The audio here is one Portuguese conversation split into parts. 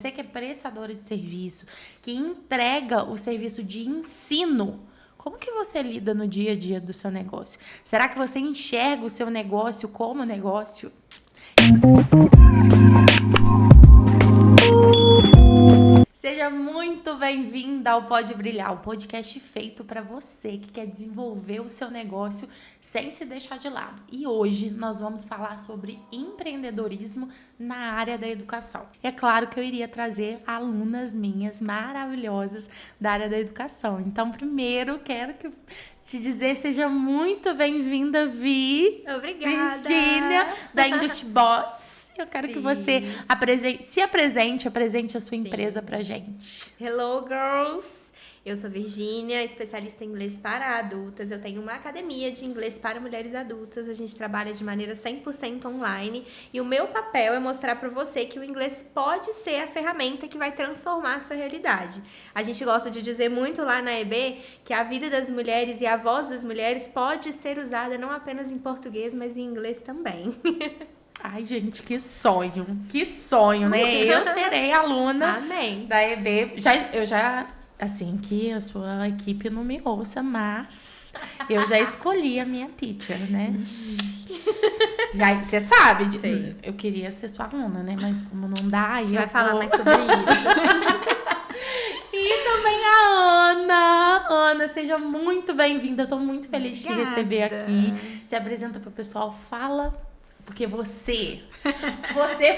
Você que é prestadora de serviço, que entrega o serviço de ensino, como que você lida no dia a dia do seu negócio? Será que você enxerga o seu negócio como negócio? Seja muito bem-vinda ao Pode Brilhar, o podcast feito para você que quer desenvolver o seu negócio sem se deixar de lado. E hoje nós vamos falar sobre empreendedorismo na área da educação. É claro que eu iria trazer alunas minhas maravilhosas da área da educação. Então, primeiro, quero te dizer seja muito bem-vinda, Obrigada. Virgínia, da English Boss. Eu quero que você apresente a sua empresa pra gente. Hello, girls! Eu sou Virgínia, especialista em inglês para adultas. Eu tenho uma academia de inglês para mulheres adultas. A gente trabalha de maneira 100% online. E o meu papel é mostrar para você que o inglês pode ser a ferramenta que vai transformar a sua realidade. A gente gosta de dizer muito lá na EB que a vida das mulheres e a voz das mulheres pode ser usada não apenas em português, mas em inglês também. Ai, gente, que sonho, né? Eu serei aluna Amém. da EB. Eu já, assim, que a sua equipe não me ouça, mas eu já escolhi a minha teacher, né? Você sabe, Sim. Eu queria ser sua aluna, né? Mas como não dá, A gente vai falar mais sobre isso. E também a Ana. Ana, seja muito bem-vinda. Eu tô muito feliz de te receber aqui. Se apresenta pro pessoal, fala... Porque você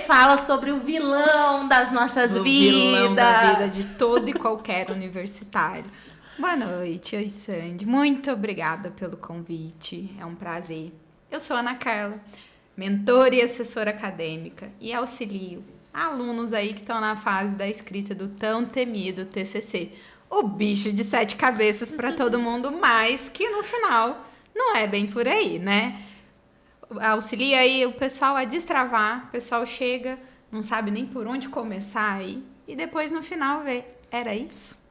fala sobre o vilão das nossas vidas. O vilão da vida de todo e qualquer universitário. Boa noite, oi Sandy. Muito obrigada pelo convite, é um prazer. Eu sou Ana Carla, mentora e assessora acadêmica e auxilio alunos aí que estão na fase da escrita do tão temido TCC. O bicho de 7 cabeças para todo mundo, mas que no final não é bem por aí, né? Auxilia aí o pessoal a destravar, o pessoal chega, não sabe nem por onde começar aí, e depois no final vê, era isso?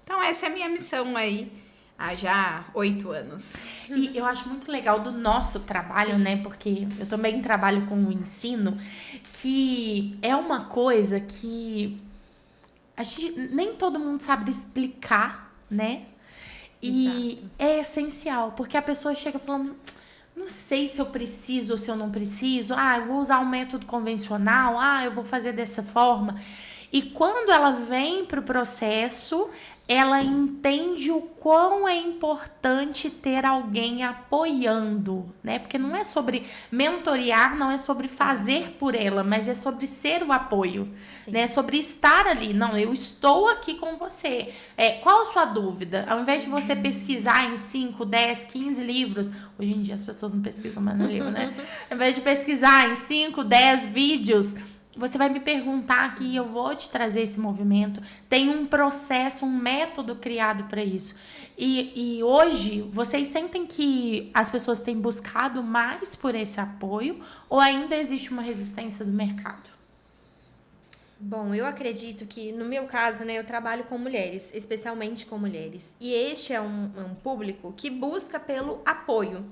Então essa é a minha missão aí, há já 8 anos. E eu acho muito legal do nosso trabalho, né, porque eu também trabalho com o ensino, que é uma coisa que a gente, nem todo mundo sabe explicar, né, e exato. É essencial, porque a pessoa chega falando... Não sei se eu preciso ou se eu não preciso. Eu vou usar um método convencional. Eu vou fazer dessa forma. E quando ela vem para o processo, ela entende o quão é importante ter alguém apoiando, né? Porque não é sobre mentorear, não é sobre fazer por ela, mas é sobre ser o apoio, né? É sobre estar ali. Não, eu estou aqui com você. Qual a sua dúvida? Ao invés de você pesquisar em 5, 10, 15 livros, hoje em dia as pessoas não pesquisam mais no livro, né? Ao invés de pesquisar em 5, 10 vídeos, você vai me perguntar aqui, eu vou te trazer esse movimento. Tem um processo, um método criado para isso. E hoje, vocês sentem que as pessoas têm buscado mais por esse apoio ou ainda existe uma resistência do mercado? Bom, eu acredito que, no meu caso, né, eu trabalho com mulheres, especialmente com mulheres. E este é um público que busca pelo apoio,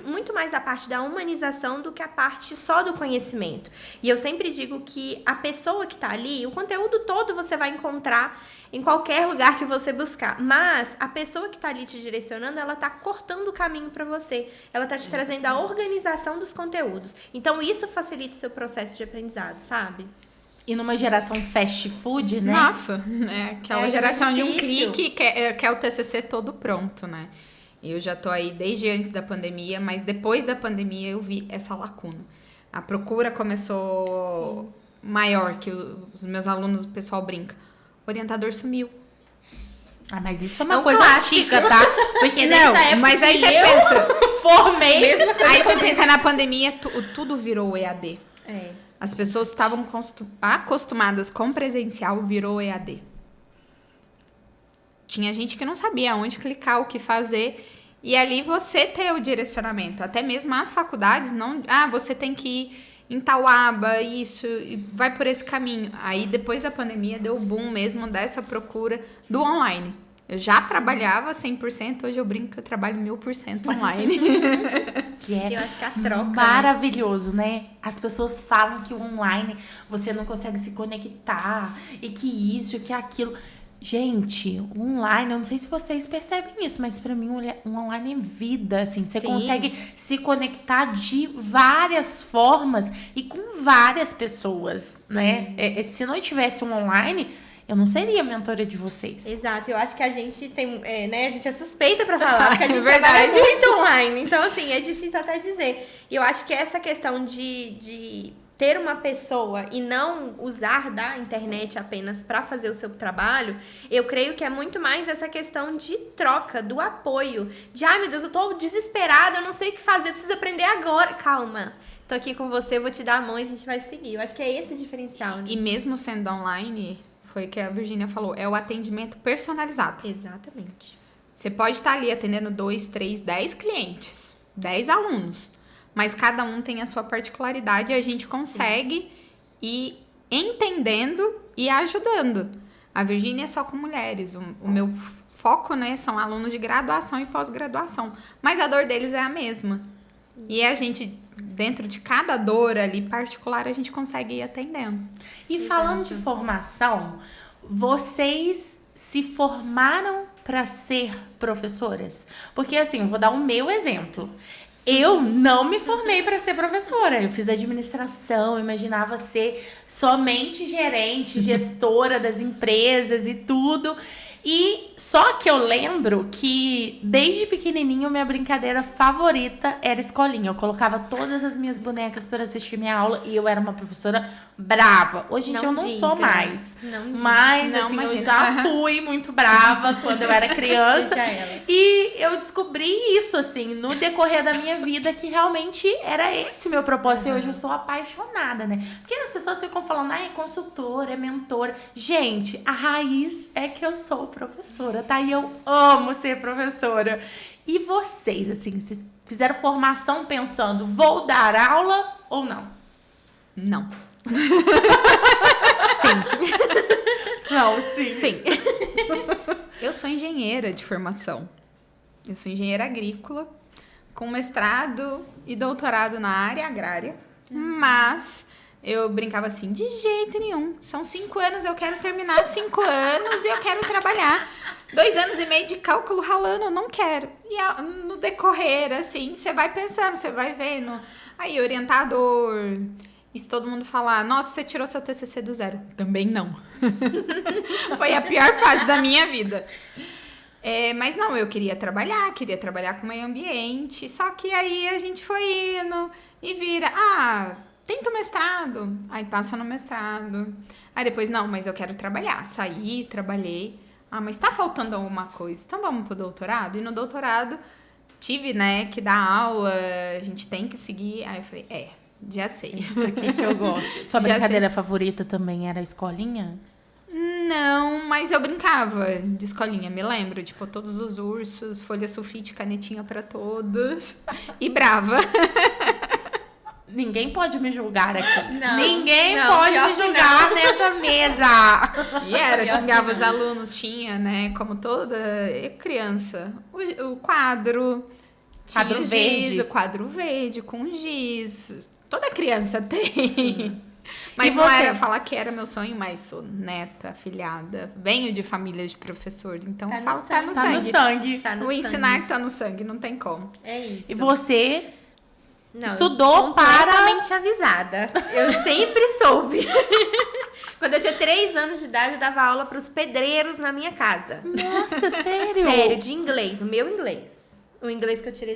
muito mais da parte da humanização do que a parte só do conhecimento. E eu sempre digo que a pessoa que está ali, o conteúdo todo você vai encontrar em qualquer lugar que você buscar. Mas a pessoa que está ali te direcionando, ela está cortando o caminho para você. Ela está te trazendo a organização dos conteúdos. Então, isso facilita o seu processo de aprendizado, sabe? E numa geração fast food, né? Nossa, aquela geração de um clique que é o TCC todo pronto, né? Eu já tô aí desde antes da pandemia, mas depois da pandemia eu vi essa lacuna. A procura começou maior, que os meus alunos, o pessoal brinca. O orientador sumiu. Mas isso é uma coisa antiga, tá? Porque não, mas aí você pensa... formei. Aí você pensa, na pandemia, tudo virou EAD. É. As pessoas estavam acostumadas com presencial, virou EAD. Tinha gente que não sabia onde clicar, o que fazer. E ali você ter o direcionamento. Até mesmo as faculdades, não... você tem que ir em tal aba, isso, e vai por esse caminho. Aí, depois da pandemia, deu o boom mesmo dessa procura do online. Eu já trabalhava 100%, hoje eu brinco que eu trabalho 1000% online. que é Eu acho que a troca, né? maravilhoso, né? As pessoas falam que o online você não consegue se conectar e que isso e que aquilo. Gente, o online, eu não sei se vocês percebem isso, mas pra mim o online é vida, assim. Você Sim. consegue se conectar de várias formas e com várias pessoas, né? Se não tivesse um online, eu não seria mentora de vocês. Exato, eu acho que a gente tem, né, a gente é suspeita pra falar, porque a gente Verdade. trabalha muito online, então assim, é difícil até dizer. E eu acho que essa questão de ter uma pessoa e não usar da internet apenas para fazer o seu trabalho, eu creio que é muito mais essa questão de troca, do apoio, de ai meu Deus, eu tô desesperada, eu não sei o que fazer, eu preciso aprender agora. Calma, tô aqui com você, vou te dar a mão e a gente vai seguir. Eu acho que é esse o diferencial, né? E mesmo sendo online, foi o que a Virgínia falou, é o atendimento personalizado. Exatamente. Você pode estar ali atendendo 2, 3, 10 clientes, 10 alunos, mas cada um tem a sua particularidade e a gente consegue ir entendendo e ajudando. A Virgínia é só com mulheres, o meu foco, né, são alunos de graduação e pós-graduação, mas a dor deles é a mesma. E a gente, dentro de cada dor ali particular, a gente consegue ir atendendo. E falando de formação, vocês se formaram para ser professoras? Porque assim, eu vou dar o meu exemplo. Eu não me formei para ser professora. Eu fiz administração, imaginava ser somente gerente, gestora das empresas e tudo. E só que eu lembro que desde pequenininho minha brincadeira favorita era escolinha. Eu colocava todas as minhas bonecas para assistir minha aula e eu era uma professora brava. Hoje em dia eu não sou mais. Não diga. Mas Não, assim, imagina. eu já fui muito brava quando eu era criança. Deixa ela. E eu descobri isso, assim, no decorrer da minha vida, que realmente era esse o meu propósito. E hoje eu sou apaixonada, né? Porque as pessoas ficam falando, é consultora, é mentora. Gente, a raiz é que eu sou professora, tá? E eu amo ser professora. E vocês, assim, vocês fizeram formação pensando, vou dar aula ou não? Não. Não, sim. Sim. Eu sou engenheira de formação. Eu sou engenheira agrícola, com mestrado e doutorado na área agrária. Mas eu brincava assim, de jeito nenhum. São 5 anos, eu quero terminar 5 anos e eu quero trabalhar. 2 anos e meio de cálculo ralando, eu não quero. E no decorrer, assim, você vai pensando, você vai vendo. Aí, orientador... E se todo mundo falar, nossa, você tirou seu TCC do zero. Também não. Foi a pior fase da minha vida. Mas não, eu queria trabalhar com meio ambiente. Só que aí a gente foi indo e vira, tenta o mestrado. Aí passa no mestrado. Aí depois, não, mas eu quero trabalhar. Saí, trabalhei. Mas tá faltando alguma coisa. Então vamos pro doutorado? E no doutorado tive, né, que dar aula. A gente tem que seguir. Aí eu falei, já sei. Isso aqui que eu gosto. Sua Já brincadeira favorita também era a escolinha? Não, mas eu brincava de escolinha, me lembro. Tipo, todos os ursos, folha sulfite, canetinha pra todos. E brava. Ninguém pode me julgar aqui. Não, Ninguém não, pode pior me que julgar nessa mesa. E era, Pior que xingava os não. alunos, tinha, né? Como toda criança. O quadro. Tinha Quadro giz, verde. o quadro verde com giz. Toda criança tem. Mas E não você? era falar que era meu sonho, mas sou neta, afilhada. Venho de família de professor, então Tá no falo que tá no Tá no sangue. sangue. Tá no O sangue. ensinar tá no sangue, não tem como. É isso. E você Não, estudou para... completamente avisada. Eu sempre soube. Quando eu tinha 3 anos de idade, eu dava aula para os pedreiros na minha casa. Nossa, sério? Sério, de inglês, o meu inglês. O inglês que eu tirei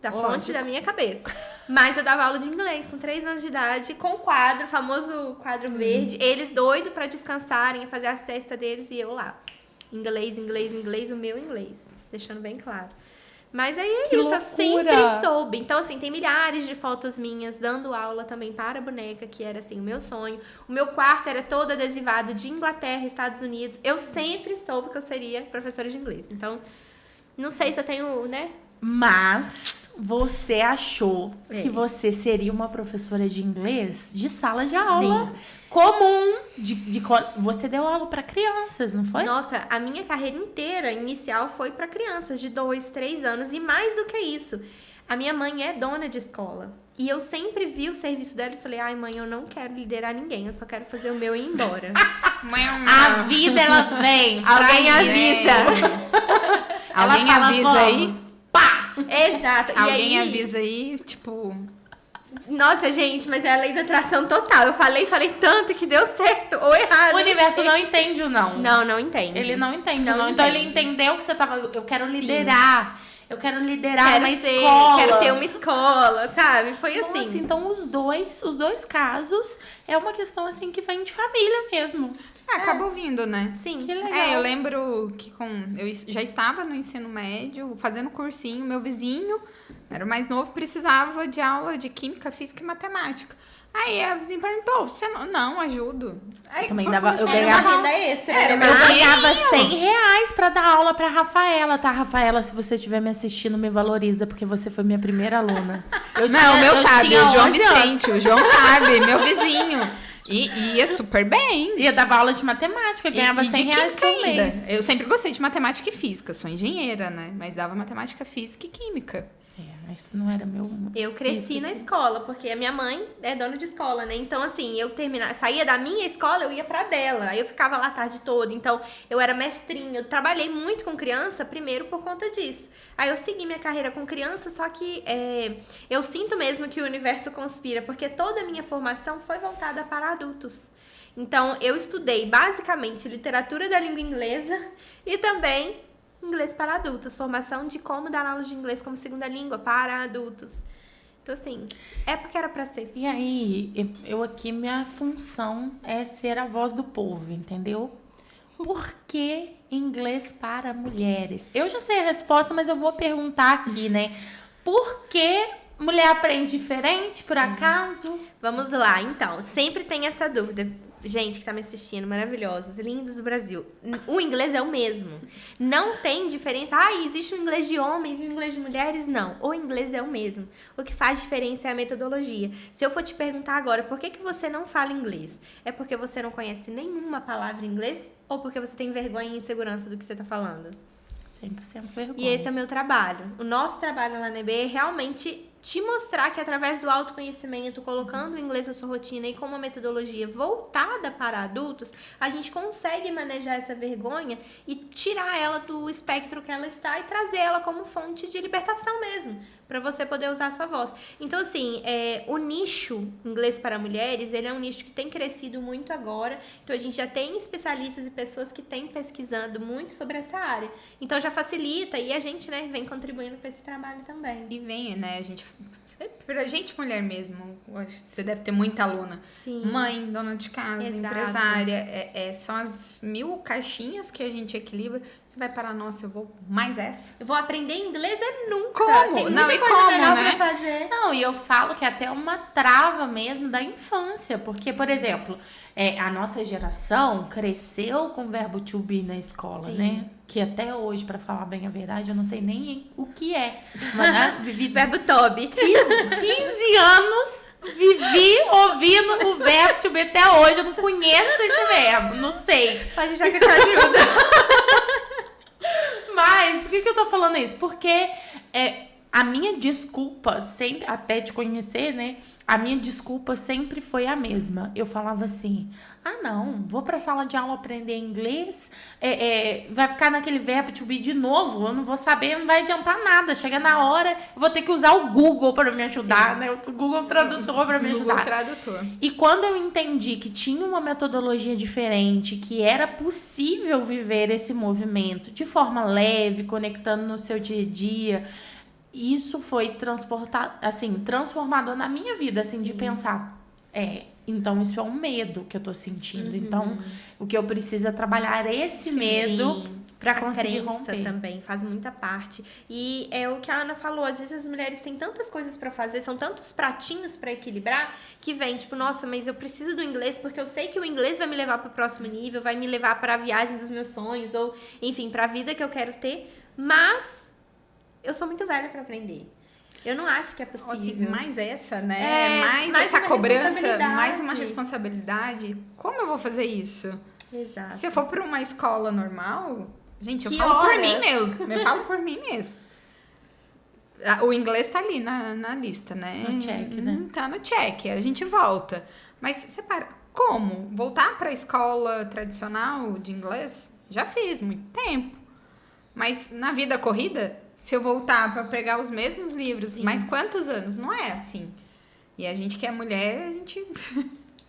da fonte Lógico. da minha cabeça. Mas eu dava aula de inglês com 3 anos de idade, com quadro, o famoso quadro verde. Eles doidos para descansarem, fazer a cesta deles e eu lá. Inglês, inglês, inglês, o meu inglês. Deixando bem claro. Mas aí é Que isso, eu loucura! sempre soube. Então, assim, tem milhares de fotos minhas dando aula também para a boneca, que era, assim, o meu sonho. O meu quarto era todo adesivado de Inglaterra, Estados Unidos. Eu sempre soube que eu seria professora de inglês. Então, não sei se eu tenho, né? Mas você achou É. que você seria uma professora de inglês de sala de aula comum. Você deu aula para crianças, não foi? Nossa, a minha carreira inteira inicial foi para crianças de 2, 3 anos e mais do que isso. A minha mãe é dona de escola. E eu sempre vi o serviço dela e falei, ai, mãe, eu não quero liderar ninguém, eu só quero fazer o meu e ir embora. A vida, ela vem. Alguém avisa. Alguém fala, avisa aí. vamos. Pá! Exato. E Alguém aí, avisa aí, tipo... nossa, gente, mas é a lei da atração total. Eu falei tanto que deu certo ou errado. O universo sei. não entende o não. Não entende. Ele não entende o Não não. Então ele entende. entendeu que você tava. Eu quero Sim. liderar. Eu quero liderar Quero uma ser, escola. quero ter uma escola, sabe? Foi Nossa, assim. então os dois casos é uma questão assim que vem de família mesmo. Acabou vindo, né? Sim. Que legal. Eu lembro que eu já estava no ensino médio, fazendo cursinho, meu vizinho, era o mais novo, precisava de aula de química, física e matemática. Aí a vizinha perguntou, você não ajudo. Aí Também foi dava- eu começar a ganhava- Era uma renda extra. Era né? meu Eu dinheirinho. ganhava R$100 pra dar aula pra Rafaela, tá? Rafaela, se você estiver me assistindo, me valoriza, porque você foi minha primeira aluna. Eu Não, o meu sabe, tinha o João 11 anos. Vicente, o João sabe, meu vizinho. E ia super bem. Ia dar aula de matemática, eu ganhava E de R$100 química por ainda. mês. Eu sempre gostei de matemática e física, sou engenheira, né? Mas dava matemática, física e química. Mas não era meu... Eu cresci na escola, porque a minha mãe é dona de escola, né? Então, assim, saía da minha escola, eu ia pra dela. Aí eu ficava lá a tarde toda. Então, eu era mestrinha. Eu trabalhei muito com criança, primeiro por conta disso. Aí eu segui minha carreira com criança, só que eu sinto mesmo que o universo conspira, porque toda a minha formação foi voltada para adultos. Então, eu estudei basicamente literatura da língua inglesa e também inglês para adultos, formação de como dar aula de inglês como segunda língua para adultos. Então, assim, é porque era pra ser. E aí, eu aqui, minha função é ser a voz do povo, entendeu? Por que inglês para mulheres? Eu já sei a resposta, mas eu vou perguntar aqui, né? Por que mulher aprende diferente, por acaso? Vamos lá, então. Sempre tem essa dúvida. Gente que tá me assistindo, maravilhosos, lindos do Brasil. O inglês é o mesmo. Não tem diferença. Existe um inglês de homens e um inglês de mulheres? Não. O inglês é o mesmo. O que faz diferença é a metodologia. Se eu for te perguntar agora, por que você não fala inglês? É porque você não conhece nenhuma palavra em inglês? Ou porque você tem vergonha e insegurança do que você tá falando? 100% vergonha. E esse é o meu trabalho. O nosso trabalho lá na EB é realmente te mostrar que através do autoconhecimento, colocando o inglês na sua rotina e com uma metodologia voltada para adultos, a gente consegue manejar essa vergonha e tirar ela do espectro que ela está e trazer ela como fonte de libertação mesmo, para você poder usar a sua voz. Então, assim, o nicho inglês para mulheres, ele é um nicho que tem crescido muito agora. Então, a gente já tem especialistas e pessoas que têm pesquisando muito sobre essa área. Então, já facilita e a gente, né, vem contribuindo com esse trabalho também. E vem, né, pra gente mulher mesmo, você deve ter muita aluna. Sim. Mãe, dona de casa, Exato. empresária, são as 1000 caixinhas que a gente equilibra. Você vai parar, nossa, eu vou mais essa. Eu vou aprender inglês nunca. Como? Tem muita Não, e coisa como, melhor né? pra fazer. Não, e eu falo que é até uma trava mesmo da infância. Porque, por exemplo, a nossa geração cresceu com o verbo to be na escola, Sim. né? Que até hoje, pra falar bem a verdade, eu não sei nem o que é. Mas, né, vivi Verbo Toby. 15 anos, vivi ouvindo o verbo to be até hoje. Eu não conheço esse verbo, não sei. Pode deixar que eu te ajudo. Mas, por que eu tô falando isso? Porque a minha desculpa, sempre, até te conhecer, né? A minha desculpa sempre foi a mesma. Eu falava assim, não, vou pra sala de aula aprender inglês, vai ficar naquele verbo to be de novo, eu não vou saber, não vai adiantar nada. Chega na hora, eu vou ter que usar o Google pra me ajudar, né? O Google Tradutor pra me Google ajudar. Tradutor. E quando eu entendi que tinha uma metodologia diferente, que era possível viver esse movimento de forma leve, conectando no seu dia a dia, isso foi transformador na minha vida, assim, de pensar, então isso é um medo que eu tô sentindo. Então, o que eu preciso é trabalhar esse medo pra conseguir A crença romper. também faz muita parte. E é o que a Ana falou, às vezes as mulheres têm tantas coisas pra fazer, são tantos pratinhos pra equilibrar, que vem tipo, nossa, mas eu preciso do inglês porque eu sei que o inglês vai me levar pro próximo nível, vai me levar pra viagem dos meus sonhos, ou enfim, pra vida que eu quero ter, mas eu sou muito velha pra aprender. Eu não acho que é possível. Assim, mais essa, né? Mais mais essa uma cobrança, responsabilidade. mais uma responsabilidade. Como eu vou fazer isso? Exato. Se eu for para uma escola normal, gente, eu Que falo por horas? mim mesmo. Eu falo por mim mesmo. O inglês tá ali na lista, né? No check, né? Tá no check, a gente volta. Mas separa, como? Voltar para a escola tradicional de inglês? Já fiz, muito tempo. Mas na vida corrida, se eu voltar para pegar os mesmos livros, Sim. mais quantos anos? Não é assim. E a gente que é mulher, a gente...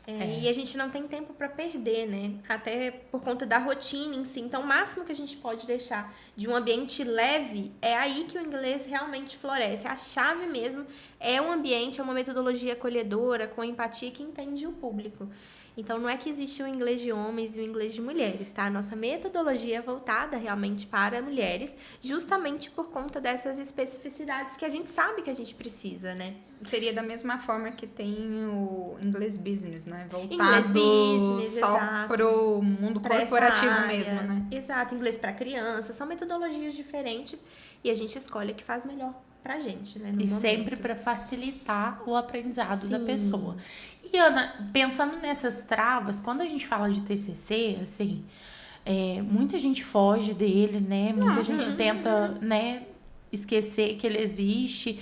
E a gente não tem tempo para perder, né? Até por conta da rotina em si. Então, o máximo que a gente pode deixar de um ambiente leve é aí que o inglês realmente floresce. A chave mesmo é um ambiente, é uma metodologia acolhedora, com empatia, que entende o público. Então, não é que existe o inglês de homens e o inglês de mulheres, tá? A nossa metodologia é voltada realmente para mulheres, justamente por conta dessas especificidades que a gente sabe que a gente precisa, né? Seria da mesma forma que tem o inglês business, né? Voltado Inglês business, só exato. pro mundo Pra essa corporativo área. mesmo, né? Exato, inglês para criança, são metodologias diferentes e a gente escolhe a que faz melhor pra gente, né? No E momento. sempre para facilitar o aprendizado da Sim. pessoa. E, Ana, pensando nessas travas, quando a gente fala de TCC, assim, muita gente foge dele, né? Muita gente tenta, né, esquecer que ele existe.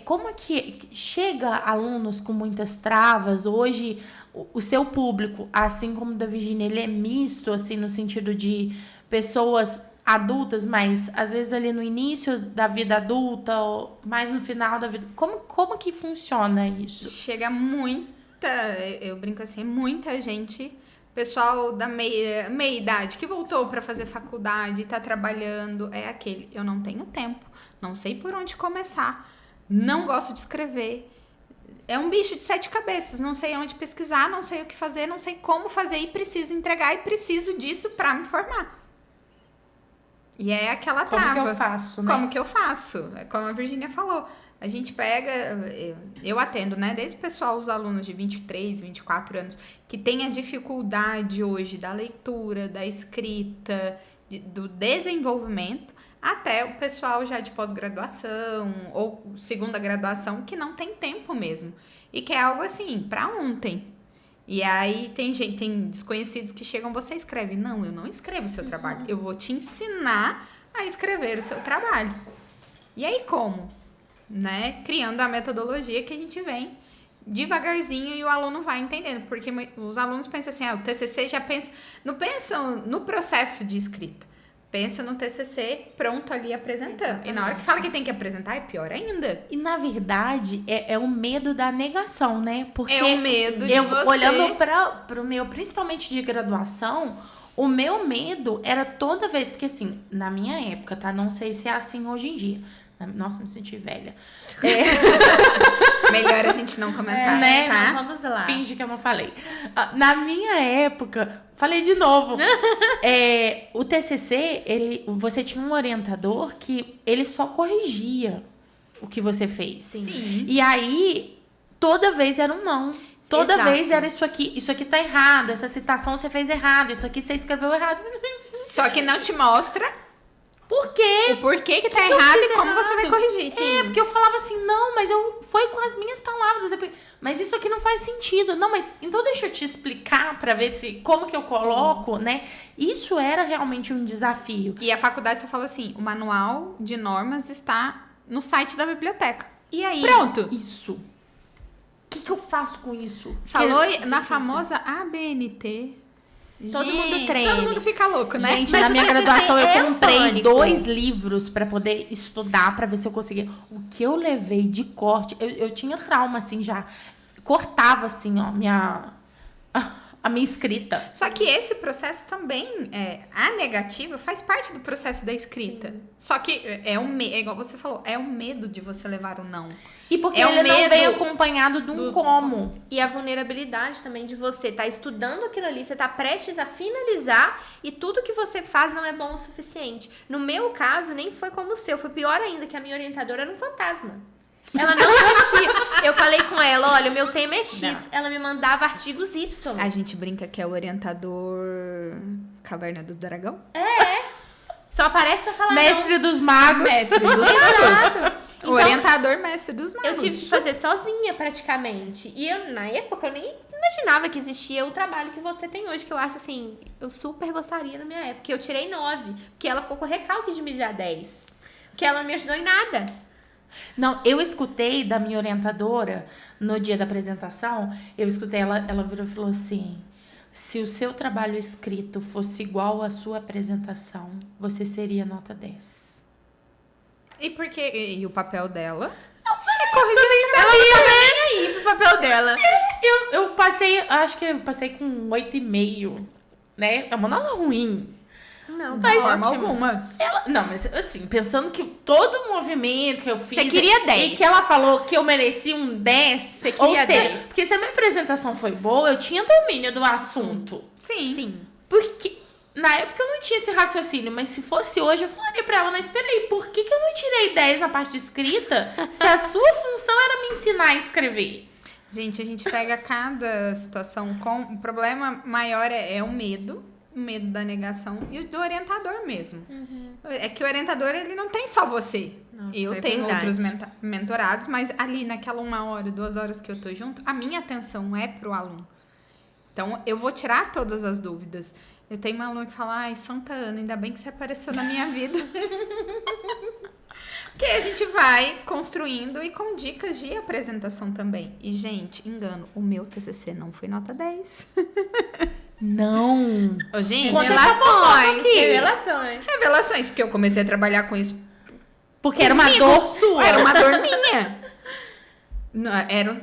Como é que chega alunos com muitas travas? Hoje, o seu público, assim como o da Virgínia, ele é misto, assim, no sentido de pessoas adultas, mas às vezes ali no início da vida adulta ou mais no final da vida. Como que funciona isso? Chega muita, eu brinco assim, muita gente, pessoal da meia idade que voltou para fazer faculdade, tá trabalhando, eu não tenho tempo, não sei por onde começar, não gosto de escrever. É um bicho de 7 cabeças, não sei onde pesquisar, não sei o que fazer, não sei como fazer e preciso entregar e preciso disso para me formar. E é aquela trava. Como que eu faço, né? Como que eu faço? É como a Virgínia falou. A gente pega... Eu atendo, né? Desde o pessoal, os alunos de 23, 24 anos, que tem a dificuldade hoje da leitura, da escrita, do desenvolvimento, até o pessoal já de pós-graduação ou segunda graduação, que não tem tempo mesmo. E que é algo assim, para ontem. E aí tem desconhecidos que chegam, você escreve. Não, eu não escrevo o seu trabalho. Eu vou te ensinar a escrever o seu trabalho. E aí como? Né? Criando a metodologia que a gente vem devagarzinho e o aluno vai entendendo. Porque os alunos pensam assim, o TCC já pensa... Não pensam no processo de escrita. Pensa no TCC pronto ali apresentando. Exatamente. E na hora que fala que tem que apresentar, é pior ainda. E, na verdade, é o medo da negação, né? Porque é o medo de você... Olhando para o meu, principalmente de graduação, o meu medo era toda vez... Porque, assim, na minha época, tá? Não sei se é assim hoje em dia. Nossa, me senti velha. Melhor a gente não comentar, né? tá? Vamos lá. Finge que eu não falei. Na minha época... Falei de novo. O TCC, você tinha um orientador que ele só corrigia o que você fez. Sim. E aí, toda vez era um não. Toda Exato. vez era isso aqui tá errado, essa citação você fez errado, isso aqui você escreveu errado. Só que não te mostra Por quê? o porquê que tá errado e como errado? você vai corrigir. Porque eu falava assim, não, mas foi com as minhas palavras. Mas isso aqui não faz sentido. Não, mas então deixa eu te explicar pra ver como que eu coloco, né? Isso era realmente um desafio. E a faculdade só fala assim, o manual de normas está no site da biblioteca. E aí? Pronto. Isso. O que eu faço com isso? Falou na famosa ABNT. Todo mundo Gente, treina. todo mundo fica louco, né? Gente, Mas na o minha TCC graduação eu é um comprei pânico. 2 livros pra poder estudar, pra ver se eu conseguia. O que eu levei de corte, eu tinha trauma, assim, já. Cortava, assim, ó, a minha escrita. Só que esse processo também, a negativa, faz parte do processo da escrita. Sim. Só que igual você falou, é o medo de você levar o não. E porque É o ele não medo veio acompanhado de um como. E a vulnerabilidade também de você estar estudando aquilo ali, você tá prestes a finalizar e tudo que você faz não é bom o suficiente. No meu caso, nem foi como o seu, foi pior ainda, que a minha orientadora era um fantasma. Ela não existia. Eu falei com ela, olha, o meu tema é X. Não. Ela me mandava artigos Y. A gente brinca que é o orientador Caverna do Dragão? Só aparece pra falar Mestre dos magos. Mestre dos magos. Exato. O orientador mestre dos magos. Eu tive que fazer sozinha, praticamente. E na época, eu nem imaginava que existia o trabalho que você tem hoje, que eu acho assim, eu super gostaria na minha época. Eu tirei 9, porque ela ficou com recalque de me dar 10. Porque ela não me ajudou em nada. Não, eu escutei da minha orientadora, no dia da apresentação, eu escutei ela virou e falou assim, se o seu trabalho escrito fosse igual à sua apresentação, você seria nota 10. E por quê? E o papel dela? Ela não tá nem aí pro papel dela. Eu passei, acho que eu passei com 8,5, né? É uma nota ruim. Não, De tá forma ótimo. alguma. Não, mas assim, pensando que todo o movimento que eu fiz... Você queria 10. E que ela falou que eu merecia um 10. Você Ou queria seja, 10. porque se a minha apresentação foi boa, eu tinha domínio do assunto. Sim. Sim. Porque na época eu não tinha esse raciocínio, mas se fosse hoje, eu falaria pra ela, mas peraí, por que eu não tirei 10 na parte de escrita se a sua função era me ensinar a escrever? Gente, a gente pega cada situação com... O problema maior é o medo da negação e o do orientador mesmo. É que o orientador, ele não tem só você. Nossa, Eu é tenho verdade. outros mentorados, mas ali naquela 1 hora, 2 horas que eu tô junto, a minha atenção é pro aluno. Então, eu vou tirar todas as dúvidas. Eu tenho uma aluna que fala, ai, Santa Ana, ainda bem que você apareceu na minha vida. Porque a gente vai construindo e com dicas de apresentação também. E, gente, engano, o meu TCC não foi nota 10. Não. Ô, gente, Conta essa fofoca aqui. Revelações. revelações, porque eu comecei a trabalhar com isso. Porque era uma comigo. dor sua. Era uma dor minha. Não, era o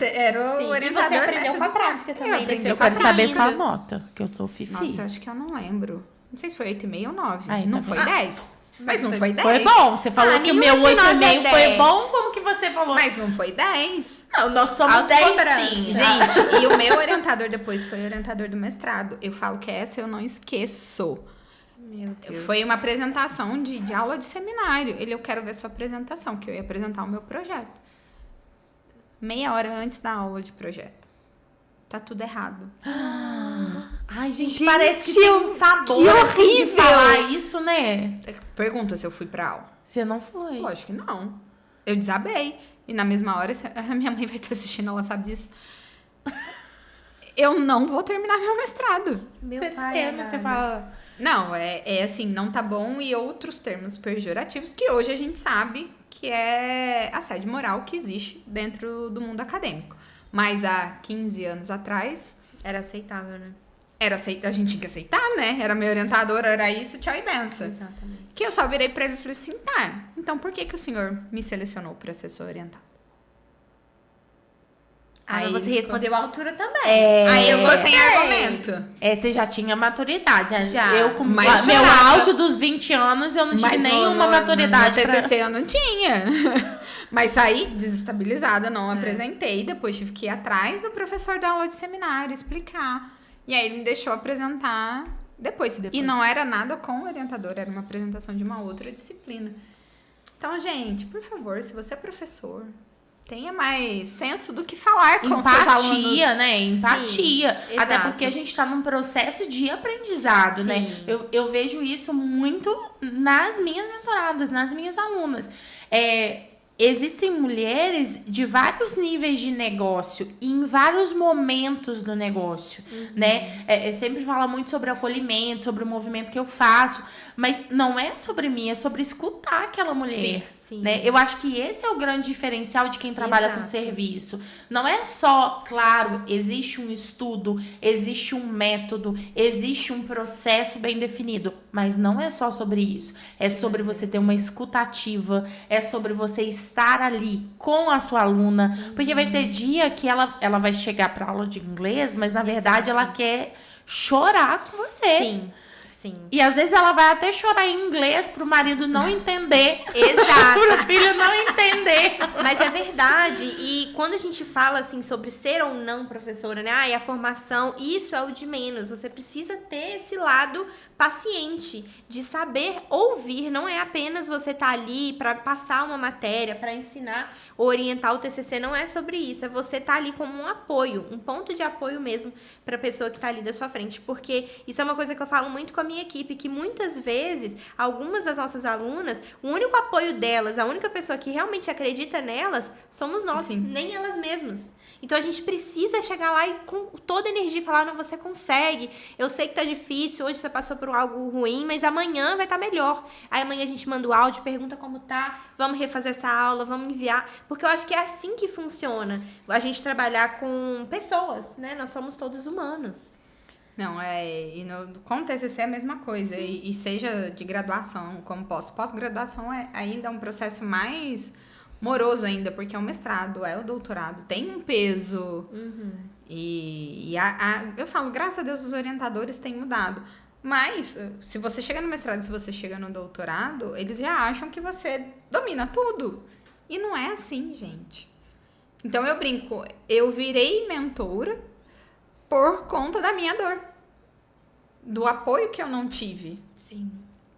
Sim, e orientador. você aprendeu mesmo com a dos prática meus. também, né? aprendi Você Eu com a quero saber prática. sua nota, que eu sou fifi. Nossa, eu acho que eu não lembro. Não sei se foi 8,5 ou 9. Aí, não tá foi bom. 10. Mas não foi 10. Foi bom. Você falou que o nenhuma meu de nós é 8,5 foi 10. bom, como que você falou? Mas não foi 10. Não, nós somos 10 sim. Gente, e o meu orientador depois foi o orientador do mestrado. Eu falo que essa eu não esqueço. Meu Deus. Foi uma apresentação de aula de seminário. Eu quero ver sua apresentação, que eu ia apresentar o meu projeto. Meia hora antes da aula de projeto. Tá tudo errado. Ai, gente, Gente, parece que tem um sabor que assim, de horrível. falar isso, né? Pergunta se eu fui pra aula. Você não foi. Lógico que não. Eu desabei. E na mesma hora, a minha mãe vai estar assistindo, ela sabe disso. Eu não vou terminar meu mestrado. Meu Você pai termina, amado. você fala... Não, é assim, não tá bom e outros termos pejorativos que hoje a gente sabe que é assédio moral que existe dentro do mundo acadêmico. Mas há 15 anos atrás, Era aceitável, né? a gente tinha que aceitar, né? Era meu orientador, era isso, tchau e benção. Exatamente. Que eu só virei pra ele e falei assim, tá, então por que o senhor me selecionou pra ser sua orientada? Aí Aí você ficou- respondeu à altura também. Aí eu gostei sem Gostei. argumento. Você já tinha maturidade. Já. Eu, com Mas meu chorava. auge dos 20 anos, eu não tive nenhuma maturidade. No pra- TCC eu não tinha. Mas saí desestabilizada, não apresentei. Depois tive que ir atrás do professor da aula de seminário, explicar. E aí ele me deixou apresentar depois. E não era nada com o orientador, era uma apresentação de uma outra disciplina. Então, gente, por favor, se você é professor, tenha mais senso do que falar com seus alunos. Empatia, né? Empatia. Sim, Até exato. porque a gente tá num processo de aprendizado, né? Sim. Eu vejo isso muito nas minhas mentoradas, nas minhas alunas. Existem mulheres de vários níveis de negócio e em vários momentos do negócio, né? Sempre fala muito sobre acolhimento, sobre o movimento que eu faço, mas não é sobre mim, é sobre escutar aquela mulher. Sim. Né? Eu acho que esse é o grande diferencial de quem trabalha com Exato. serviço. Não é só, claro, existe um estudo, existe um método, existe um processo bem definido, mas não é só sobre isso. É sobre você ter uma escutativa, é sobre você estar ali com a sua aluna, porque vai ter dia que ela vai chegar para aula de inglês, mas na verdade Exato. ela quer chorar com você. Sim. Sim. E às vezes ela vai até chorar em inglês pro marido não entender. Exato. Pro filho não entender. Mas é verdade. E quando a gente fala assim sobre ser ou não professora, né? E a formação, isso é o de menos. Você precisa ter esse lado paciente de saber ouvir. Não é apenas você estar ali para passar uma matéria, para ensinar, orientar o TCC. Não é sobre isso. É você estar ali como um apoio, um ponto de apoio mesmo para a pessoa que está ali da sua frente. Porque isso é uma coisa que eu falo muito com a minha equipe, que muitas vezes, algumas das nossas alunas, o único apoio delas, a única pessoa que realmente acredita nelas, somos nós, Sim. nem elas mesmas. Então, a gente precisa chegar lá e com toda a energia falar, não, você consegue, eu sei que tá difícil, hoje você passou por algo ruim, mas amanhã vai estar melhor. Aí amanhã a gente manda o áudio, pergunta como tá, vamos refazer essa aula, vamos enviar, porque eu acho que é assim que funciona, a gente trabalhar com pessoas, né? Nós somos todos humanos. Não, com o TCC é a mesma coisa, e seja de graduação como pós-graduação ainda é um processo mais moroso ainda, porque é o mestrado, é o doutorado, tem um peso, eu falo, graças a Deus os orientadores têm mudado, mas se você chega no mestrado, se você chega no doutorado, eles já acham que você domina tudo, e não é assim, gente. Então eu brinco, eu virei mentora por conta da minha dor, do apoio que eu não tive. Sim.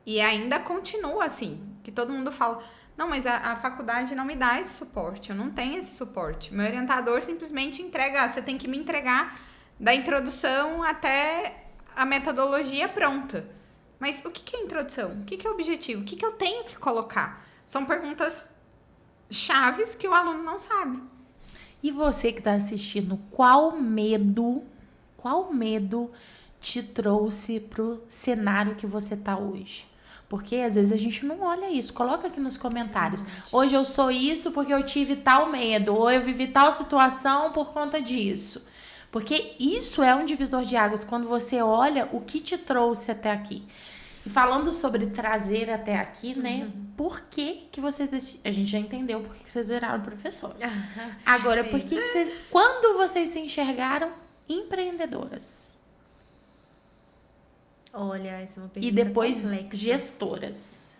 E ainda continua assim, que todo mundo fala, não, mas a faculdade não me dá esse suporte, eu não tenho esse suporte. Meu orientador simplesmente entrega, você tem que me entregar da introdução até a metodologia pronta. Mas o que é introdução? O que é objetivo? O que eu tenho que colocar? São perguntas chaves que o aluno não sabe. E você que está assistindo, qual medo te trouxe pro cenário que você tá hoje? Porque às vezes a gente não olha isso. Coloca aqui nos comentários. Hoje eu sou isso porque eu tive tal medo, ou eu vivi tal situação por conta disso. Porque isso é um divisor de águas quando você olha o que te trouxe até aqui. E falando sobre trazer até aqui, né? Por que vocês decidiram? A gente já entendeu por que vocês viraram professor. Agora, por que vocês... Quando vocês se enxergaram empreendedoras? Olha, essa é uma pergunta E depois complexa. gestoras.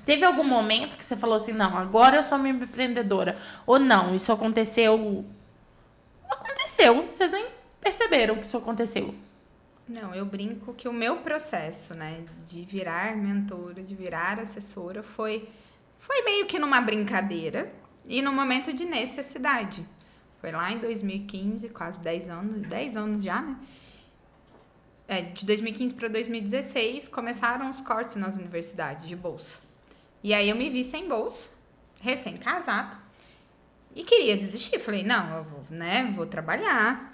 Teve algum momento que você falou assim, não, agora eu sou uma empreendedora? Ou não, isso aconteceu... Vocês nem perceberam que isso aconteceu. Não, eu brinco que o meu processo, né, de virar mentora, de virar assessora, foi meio que numa brincadeira e num momento de necessidade. Foi lá em 2015, quase 10 anos já, né? De 2015 para 2016, começaram os cortes nas universidades de bolsa. E aí eu me vi sem bolsa, recém-casada, e queria desistir. Falei, não, eu vou trabalhar.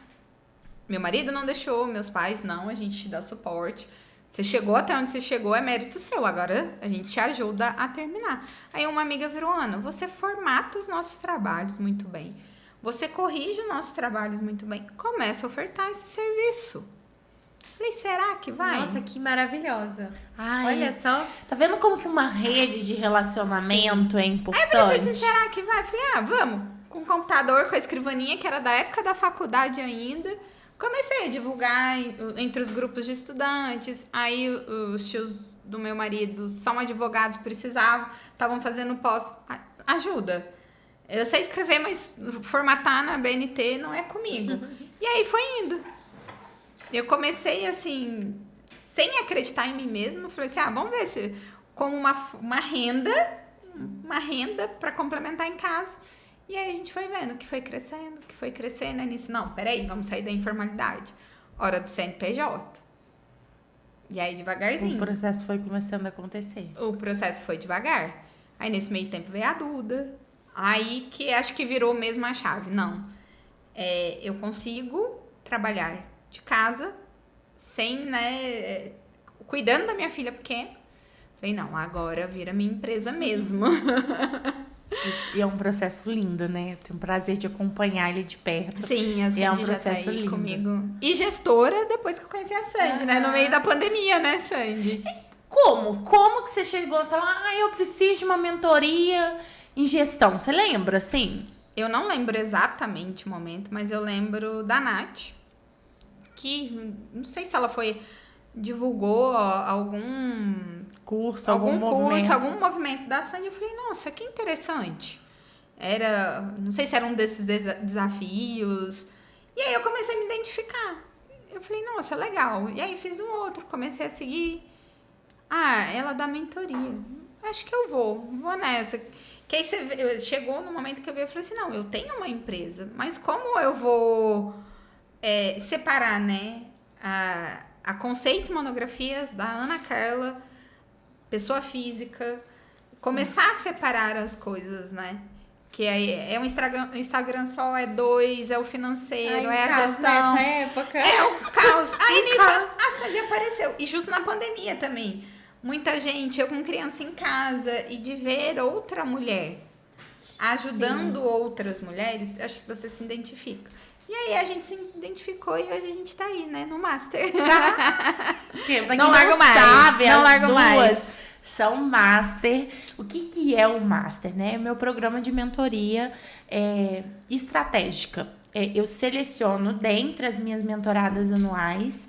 Meu marido não deixou, meus pais não, a gente te dá suporte. Você chegou até onde você chegou, é mérito seu. Agora a gente te ajuda a terminar. Aí uma amiga virou, Ana, você formata os nossos trabalhos muito bem. Você corrige os nossos trabalhos muito bem. Começa a ofertar esse serviço. Falei, será que vai? Nossa, que maravilhosa. Ai, Olha só. tá vendo como que uma rede de relacionamento é importante? Aí eu falei assim, será que vai? Falei, vamos. Com o computador, com a escrivaninha, que era da época da faculdade ainda. Comecei a divulgar entre os grupos de estudantes. Aí os tios do meu marido são advogados, precisavam, estavam fazendo pós. Ajuda. Eu sei escrever, mas formatar na BNT não é comigo. E aí foi indo. Eu comecei assim, sem acreditar em mim mesma, falei assim, vamos ver se como uma renda para complementar em casa. E aí a gente foi vendo que foi crescendo, aí nisso, não, peraí, vamos sair da informalidade. Hora do CNPJ. E aí devagarzinho. O processo foi começando a acontecer. O processo foi devagar. Aí nesse meio tempo veio a Duda. Aí que acho que virou mesmo a chave. Não, eu consigo trabalhar de casa sem, né, cuidando da minha filha pequena. Falei, não, agora vira minha empresa mesmo. E é um processo lindo, né? Eu tenho o prazer de acompanhar ele de perto. Sim, a Sandy é um já tá processo aí lindo. Comigo. E gestora depois que eu conheci a Sandy, né? No meio da pandemia, né, Sandy? Como? Como que você chegou a falar, eu preciso de uma mentoria em gestão? Você lembra, assim? Eu não lembro exatamente o momento, mas eu lembro da Nath, que não sei se ela divulgou algum curso, algum movimento da Sandy. Eu falei, nossa, que interessante. Não sei se era um desses desafios. E aí eu comecei a me identificar. Eu falei, nossa, legal. E aí fiz um outro, comecei a seguir. Ela dá mentoria. Acho que eu vou nessa. Que aí chegou no momento que eu falei assim, não, eu tenho uma empresa, mas como eu vou separar, né, a Conceito Monografias da Ana Carla, pessoa física, começar a separar as coisas, né? Que é um Instagram só, é 2, é o financeiro, é a gestão. Nessa época. É o caos. Aí nisso a Sandy apareceu. E justo na pandemia também. Muita gente, eu com criança em casa, e de ver outra mulher ajudando outras mulheres, acho que você se identifica. E aí a gente se identificou e hoje a gente tá aí, né? No Master. Não largo mais. Sabe, não largo mais. São Master. O que é o Master, né? É meu programa de mentoria estratégica. Eu seleciono, dentre as minhas mentoradas anuais,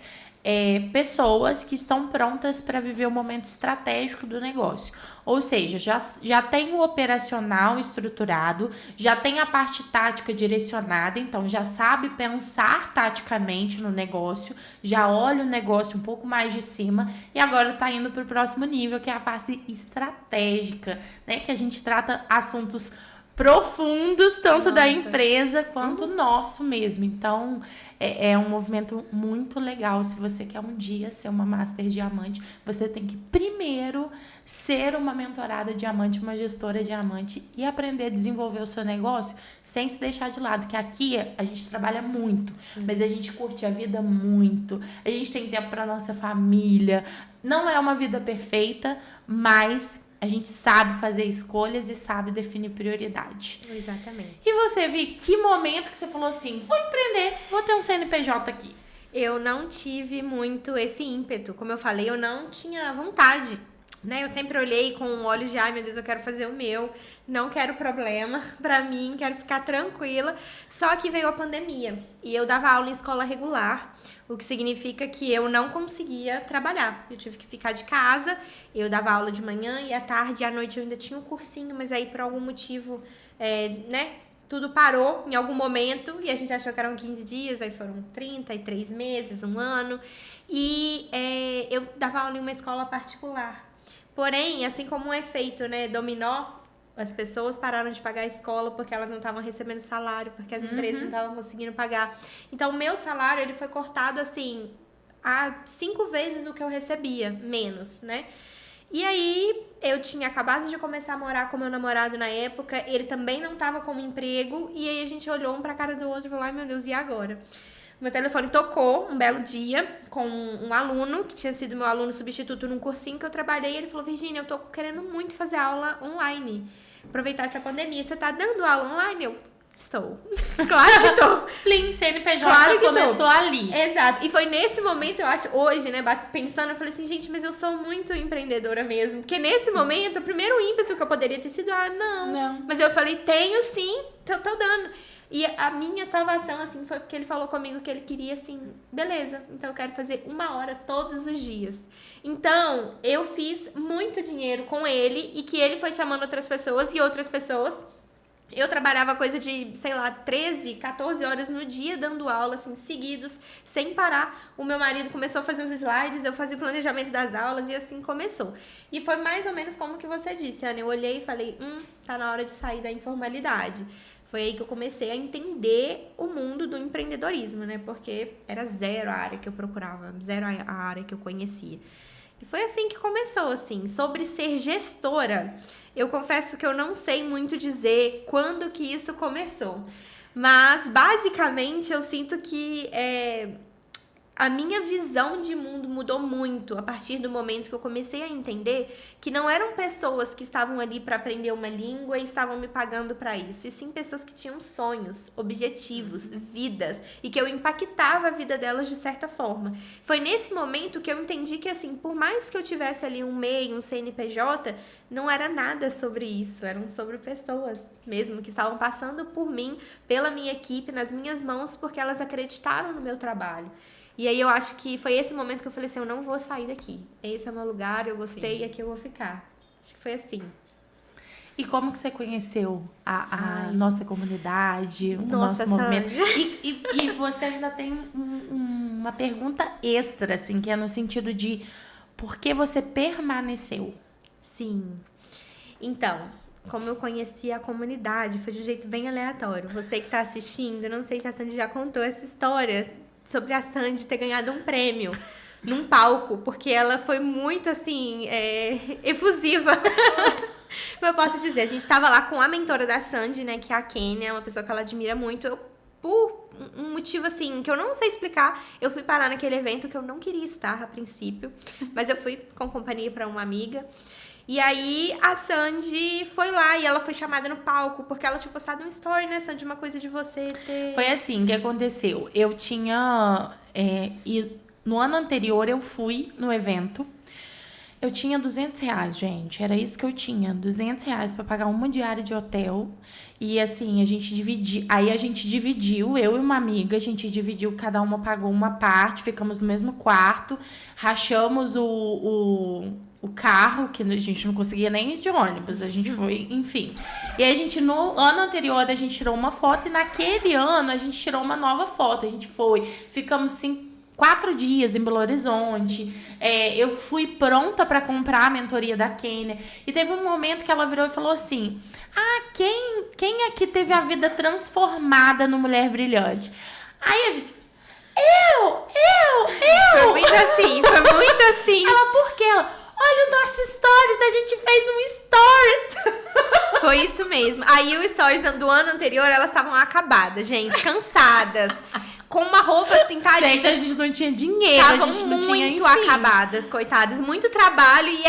pessoas que estão prontas para viver o momento estratégico do negócio. Ou seja, já tem o operacional estruturado, já tem a parte tática direcionada, então já sabe pensar taticamente no negócio, já olha o negócio um pouco mais de cima e agora está indo para o próximo nível, que é a fase estratégica, né? Que a gente trata assuntos profundos, tanto da empresa quanto nosso mesmo. Então, é um movimento muito legal. Se você quer um dia ser uma Master Diamante, você tem que primeiro ser uma mentorada diamante, uma gestora diamante e aprender a desenvolver o seu negócio sem se deixar de lado, que aqui a gente trabalha muito, mas a gente curte a vida muito, a gente tem tempo para nossa família, não é uma vida perfeita, mas a gente sabe fazer escolhas e sabe definir prioridade. Exatamente. E você, Vi, que momento que você falou assim, vou empreender, vou ter um CNPJ aqui? Eu não tive muito esse ímpeto. Como eu falei, eu não tinha vontade, né? Eu sempre olhei com olhos de, ai meu Deus, eu quero fazer o meu, não quero problema pra mim, quero ficar tranquila. Só que veio a pandemia e eu dava aula em escola regular, o que significa que eu não conseguia trabalhar. Eu tive que ficar de casa, eu dava aula de manhã e à tarde e à noite eu ainda tinha um cursinho, mas aí por algum motivo, né? Tudo parou em algum momento e a gente achou que eram 15 dias, aí foram 33 meses, um ano. E eu dava aula em uma escola particular. Porém, assim como um efeito, né, dominó, as pessoas pararam de pagar a escola porque elas não estavam recebendo salário, porque as empresas não estavam conseguindo pagar. Então, o meu salário, ele foi cortado, assim, a 5 vezes o que eu recebia, menos, né? E aí, eu tinha acabado de começar a morar com meu namorado na época, ele também não estava com emprego, e aí a gente olhou um pra cara do outro e falou, ai meu Deus, e agora? Meu telefone tocou um belo dia com um aluno, que tinha sido meu aluno substituto num cursinho que eu trabalhei, e ele falou, Virgínia, eu tô querendo muito fazer aula online, aproveitar essa pandemia, você tá dando aula online? Eu, estou. Claro que tô. Plim, CNPJ Claro que começou ali. Exato. E foi nesse momento, eu acho, hoje, né, pensando, eu falei assim, gente, mas eu sou muito empreendedora mesmo. Porque nesse momento, o primeiro ímpeto que eu poderia ter sido, não. Mas eu falei, tenho sim, tô dando. E a minha salvação, assim, foi porque ele falou comigo que ele queria, assim, beleza, então eu quero fazer 1 hora todos os dias. Então, eu fiz muito dinheiro com ele e que ele foi chamando outras pessoas e outras pessoas. Eu trabalhava coisa de, sei lá, 13, 14 horas no dia dando aula, assim, seguidos, sem parar. O meu marido começou a fazer os slides, eu fazia o planejamento das aulas e assim começou. E foi mais ou menos como que você disse, Ana. Eu olhei e falei, tá na hora de sair da informalidade. Foi aí que eu comecei a entender o mundo do empreendedorismo, né? Porque era zero a área que eu procurava, zero a área que eu conhecia. E foi assim que começou, assim. Sobre ser gestora, eu confesso que eu não sei muito dizer quando que isso começou. Mas, basicamente, eu sinto que a minha visão de mundo mudou muito a partir do momento que eu comecei a entender que não eram pessoas que estavam ali para aprender uma língua e estavam me pagando para isso, e sim pessoas que tinham sonhos, objetivos, vidas, e que eu impactava a vida delas de certa forma. Foi nesse momento que eu entendi que, assim, por mais que eu tivesse ali um MEI, um CNPJ, não era nada sobre isso, eram sobre pessoas mesmo que estavam passando por mim, pela minha equipe, nas minhas mãos, porque elas acreditaram no meu trabalho. E aí eu acho que foi esse momento que eu falei assim, eu não vou sair daqui. Esse é o meu lugar, eu gostei e aqui eu vou ficar. Acho que foi assim. E como que você conheceu a nossa comunidade, o nosso movimento? E você ainda tem uma pergunta extra, assim, que é no sentido de por que você permaneceu? Sim. Então, como eu conheci a comunidade, foi de um jeito bem aleatório. Você que tá assistindo, não sei se a Sandy já contou essa história, sobre a Sandy ter ganhado um prêmio num palco, porque ela foi muito, assim, efusiva. Como eu posso dizer, a gente tava lá com a mentora da Sandy, né, que é a Kênia, uma pessoa que ela admira muito. Por um motivo, assim, que eu não sei explicar, eu fui parar naquele evento que eu não queria estar a princípio, mas eu fui com companhia pra uma amiga. E aí, a Sandy foi lá e ela foi chamada no palco, porque ela tinha postado um story, né, Sandy, uma coisa de você ter... Foi assim que aconteceu. Eu tinha... no ano anterior, eu fui no evento. Eu tinha R$200, gente. Era isso que eu tinha. R$200 pra pagar uma diária de hotel. E assim, a gente dividiu. Aí a gente dividiu, eu e uma amiga, a gente dividiu, cada uma pagou uma parte, ficamos no mesmo quarto, rachamos o carro, que a gente não conseguia nem ir de ônibus. A gente foi, enfim. E aí a gente, no ano anterior, a gente tirou uma foto, e naquele ano a gente tirou uma nova foto. A gente foi, ficamos 4 dias em Belo Horizonte. Eu fui pronta para comprar a mentoria da Kênia. E teve um momento que ela virou e falou assim: quem aqui teve a vida transformada no Mulher Brilhante? Aí a gente... Eu! Foi muito assim, foi muito assim. Ela, por quê? Ela, olha o nosso stories, a gente fez um stories. Foi isso mesmo. Aí o stories do ano anterior, elas estavam acabadas, gente, cansadas. Com uma roupa assim, tadinha. Gente, a gente não tinha dinheiro, Estavam a gente não muito tinha, enfim. acabadas, coitadas. Muito trabalho e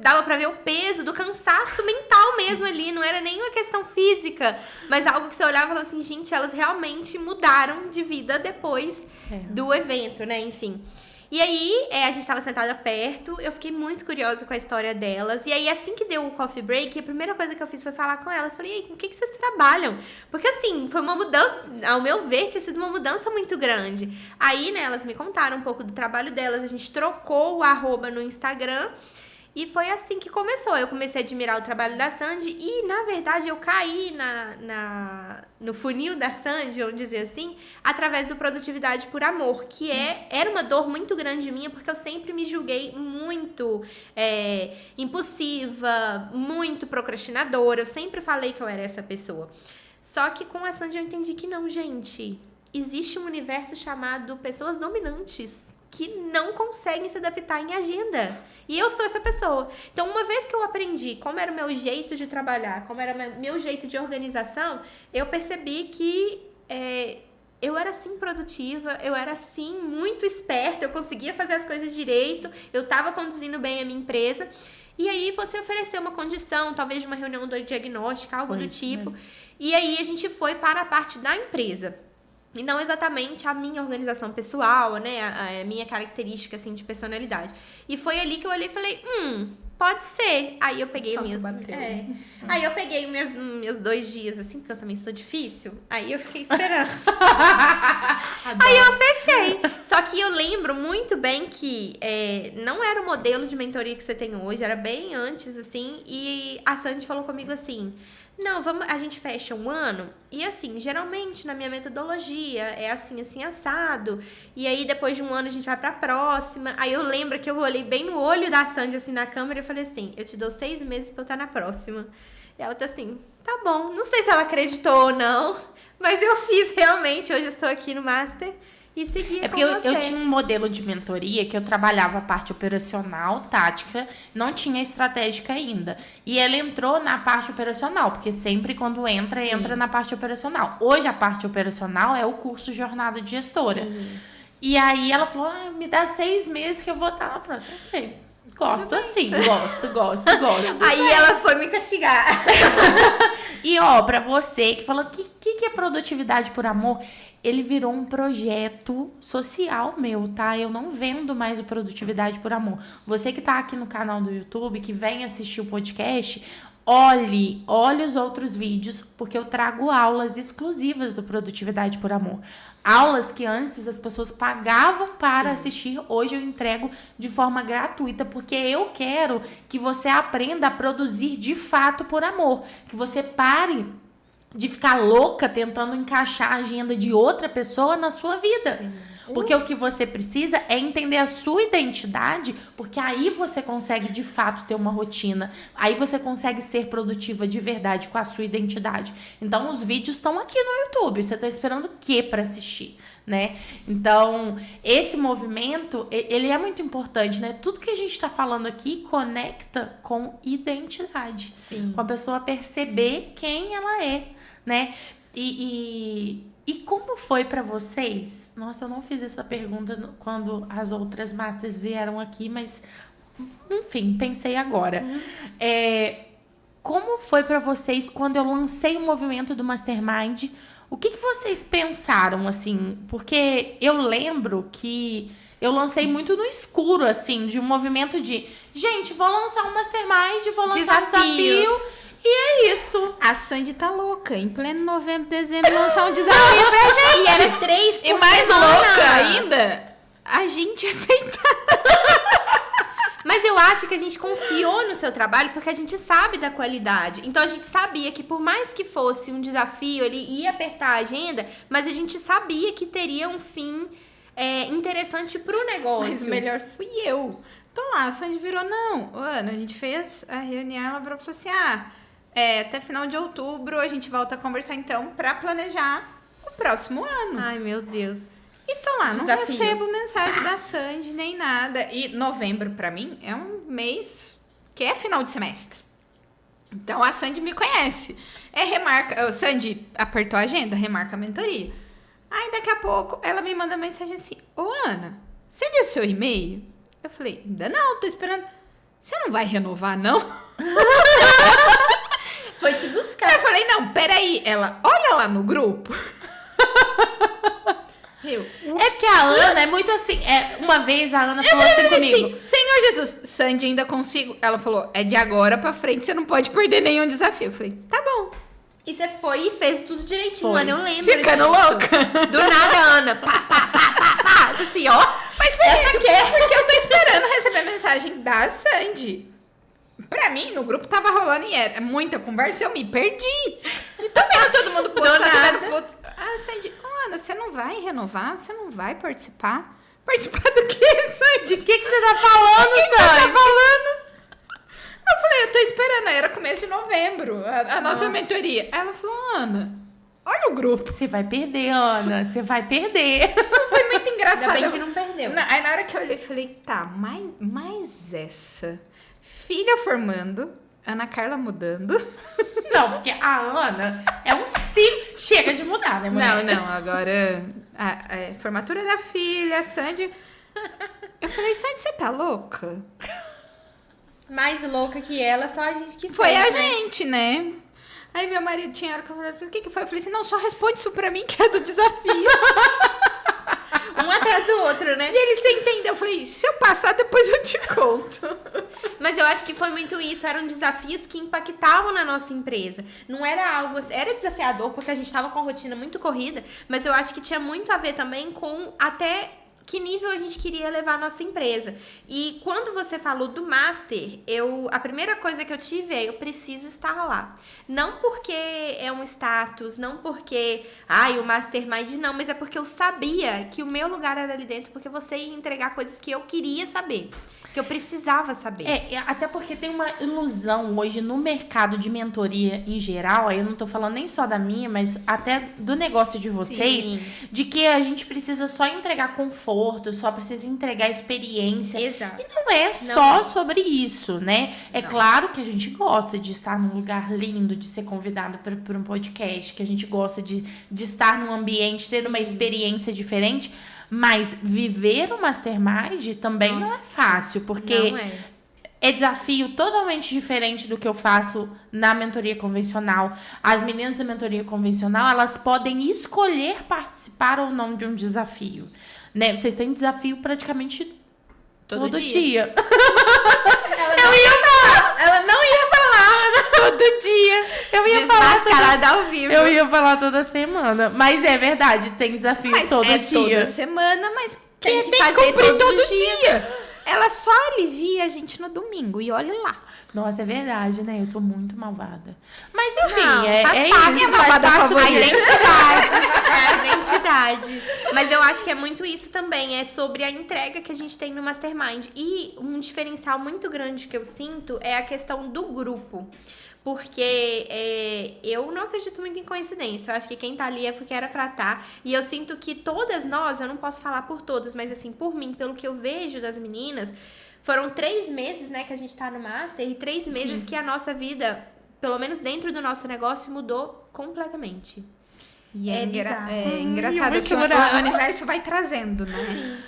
dava pra ver o peso do cansaço mental mesmo ali. Não era nem uma questão física, mas algo que você olhava e falava assim, gente, elas realmente mudaram de vida depois do evento, né? Enfim. E aí, a gente tava sentada perto, eu fiquei muito curiosa com a história delas. E aí, assim que deu o coffee break, a primeira coisa que eu fiz foi falar com elas. Falei, ei, com o que vocês trabalham? Porque assim, foi uma mudança, ao meu ver, tinha sido uma mudança muito grande. Aí, né, elas me contaram um pouco do trabalho delas, a gente trocou o @ no Instagram. E foi assim que começou. Eu comecei a admirar o trabalho da Sandy e, na verdade, eu caí no funil da Sandy, vamos dizer assim, através do Produtividade por Amor, que era uma dor muito grande minha, porque eu sempre me julguei muito impulsiva, muito procrastinadora. Eu sempre falei que eu era essa pessoa. Só que com a Sandy eu entendi que não, gente. Existe um universo chamado pessoas dominantes, que não conseguem se adaptar em agenda. E eu sou essa pessoa. Então, uma vez que eu aprendi como era o meu jeito de trabalhar, como era o meu jeito de organização, eu percebi que eu era, sim, produtiva, eu era, sim, muito esperta, eu conseguia fazer as coisas direito, eu estava conduzindo bem a minha empresa. E aí, você ofereceu uma condição, talvez de uma reunião do diagnóstico, algo do tipo. Mesmo. E aí, a gente foi para a parte da empresa. E não exatamente a minha organização pessoal, né? A minha característica, assim, de personalidade. E foi ali que eu olhei e falei, pode ser. Aí eu peguei Aí eu peguei meus 2 dias, assim, porque eu também sou difícil. Aí eu fiquei esperando. Aí eu fechei. Só que eu lembro muito bem que não era o modelo de mentoria que você tem hoje, era bem antes, assim. E a Sandy falou comigo assim... Não, a gente fecha um ano e assim, geralmente na minha metodologia é assim, assim, assado. E aí depois de um ano a gente vai pra próxima. Aí eu lembro que eu olhei bem no olho da Sandy assim na câmera e falei assim, eu te dou 6 meses pra eu estar na próxima. E ela tá assim, tá bom. Não sei se ela acreditou ou não, mas eu fiz realmente. Hoje eu estou aqui no Master e segui com você. Porque eu tinha um modelo de mentoria que eu trabalhava a parte operacional, tática, não tinha estratégica ainda. E ela entrou na parte operacional, porque sempre quando entra na parte operacional. Hoje a parte operacional é o curso Jornada de Gestora. Sim. E aí ela falou, me dá 6 meses que eu vou estar na próxima. Eu falei, gosto assim, gosto. Aí ela foi me castigar. E pra você que falou, que é produtividade por amor? Ele virou um projeto social meu, tá? Eu não vendo mais o Produtividade por Amor. Você que tá aqui no canal do YouTube, que vem assistir o podcast, olhe os outros vídeos, porque eu trago aulas exclusivas do Produtividade por Amor. Aulas que antes as pessoas pagavam para assistir, hoje eu entrego de forma gratuita, porque eu quero que você aprenda a produzir de fato por amor. Que você pare de ficar louca tentando encaixar a agenda de outra pessoa na sua vida. Porque o que você precisa é entender a sua identidade, porque aí você consegue de fato ter uma rotina, aí você consegue ser produtiva de verdade com a sua identidade. Então os vídeos estão aqui no YouTube, você tá esperando o quê para assistir? né? Então, esse movimento, ele é muito importante, né? Tudo que a gente tá falando aqui conecta com identidade. Sim. Com a pessoa perceber quem ela é, né? E como foi pra vocês? Nossa, eu não fiz essa pergunta quando as outras masters vieram aqui, mas enfim, pensei agora. Como foi pra vocês quando eu lancei o movimento do Mastermind? O que vocês pensaram, assim? Porque eu lembro que eu lancei muito no escuro, assim, de um movimento de... Gente, vou lançar um Mastermind, vou lançar um desafio. E é isso. A Sandy tá louca. Em pleno novembro, dezembro, lançar um desafio pra gente. E era 3 por E mais semana. louca ainda, a gente aceitar. Mas eu acho que a gente confiou no seu trabalho porque a gente sabe da qualidade. Então a gente sabia que por mais que fosse um desafio, ele ia apertar a agenda, mas a gente sabia que teria um fim interessante pro negócio. Mas o melhor fui eu. Então lá, a Sandy virou, não, Ana, a gente fez a reunião, ela virou e falou assim, até final de outubro a gente volta a conversar então pra planejar o próximo ano. Ai, meu Deus. E tô lá, não Desafio. recebo mensagem da Sandy nem nada. E novembro, pra mim, é um mês que é final de semestre. Então a Sandy me conhece. Sandy apertou a agenda, remarca a mentoria. Aí daqui a pouco ela me manda mensagem assim: Ô Ana, você viu seu e-mail? Eu falei, ainda não, tô esperando. Você não vai renovar, não? Foi te buscar. Eu falei, não, peraí. Ela, olha lá no grupo. É porque a Ana é muito assim. Uma vez a Ana falou assim comigo. Senhor Jesus, Sandy, ainda consigo. Ela falou, é de agora pra frente, você não pode perder nenhum desafio. Eu falei, tá bom. E você foi e fez tudo direitinho, Foi. Ana, eu lembro Ficando disso. louca. Do nada, Ana, pá, assim, ó. Mas foi isso, porque eu tô esperando receber mensagem da Sandy. Pra mim, no grupo tava rolando e era muita conversa, eu me perdi. E tô vendo todo mundo postando. Ah, Sandy, Ana, você não vai renovar? Você não vai participar? Participar do quê, Sandy? O que você tá falando, O que você Sandy? tá falando? Eu falei, eu tô esperando, era começo de novembro, a nossa mentoria. Aí ela falou, Ana, olha o grupo. Você vai perder, Ana. Você vai perder. Foi muito engraçado. Ainda bem que não perdeu. Aí na hora que eu olhei, falei, tá, mais essa. Filha formando, Ana Carla mudando. Não, porque a Ana é um sim. Chega de mudar, né, mulher? Não, agora a formatura da filha, Sandy. Eu falei, Sandy, você tá louca? Mais louca que ela, só a gente que Foi fez, a né? gente, né? Aí meu marido tinha hora que eu falei, o que foi? Eu falei assim, não, só responde isso pra mim que é do desafio. Um atrás do outro, né? E ele, você entendeu? Eu falei, se eu passar, depois eu te conto. Mas eu acho que foi muito isso, eram desafios que impactavam na nossa empresa. Não era algo, era desafiador porque a gente estava com a rotina muito corrida, mas eu acho que tinha muito a ver também com até que nível a gente queria levar a nossa empresa. E quando você falou do Master, a primeira coisa que eu tive é, eu preciso estar lá. Não porque é um status, não porque, o Mastermind não, mas é porque eu sabia que o meu lugar era ali dentro, porque você ia entregar coisas que eu queria saber, que eu precisava saber. Até porque tem uma ilusão hoje no mercado de mentoria em geral, aí eu não tô falando nem só da minha, mas até do negócio de vocês, Sim. de que a gente precisa só entregar conforto, só precisa entregar experiência. Exato. E não é só sobre isso, né? É claro que a gente gosta de estar num lugar lindo, de ser convidado para um podcast, que a gente gosta de estar num ambiente, ter uma experiência diferente. Mas viver o Mastermind também não é fácil, porque Não é. é desafio totalmente diferente do que eu faço na mentoria convencional. As meninas da mentoria convencional, elas podem escolher participar ou não de um desafio, né? Vocês têm desafio praticamente todo dia. Ela não ia falar Todo dia. Eu ia falar desmascarada ao vivo. Eu ia falar toda semana. Mas é verdade, tem desafio Mas todo é dia. toda semana, mas Tem que que fazer cumprir todos todo os dias. dia. Ela só alivia a gente no domingo. E olha lá. Nossa, é verdade, né? Eu sou muito malvada. Mas enfim, Não, é faz isso. parte, minha faz malvada parte do A favorita. identidade. A identidade. Mas eu acho que é muito isso também. É sobre a entrega que a gente tem no Mastermind. E um diferencial muito grande que eu sinto é a questão do grupo. Porque eu não acredito muito em coincidência. Eu acho que quem tá ali é porque era pra estar. E eu sinto que todas nós, eu não posso falar por todas, mas assim, por mim, pelo que eu vejo das meninas, foram 3 meses, né, que a gente tá no Master, e 3 meses que a nossa vida, pelo menos dentro do nosso negócio, mudou completamente. E bizarro. é engraçado que o universo vai trazendo, né?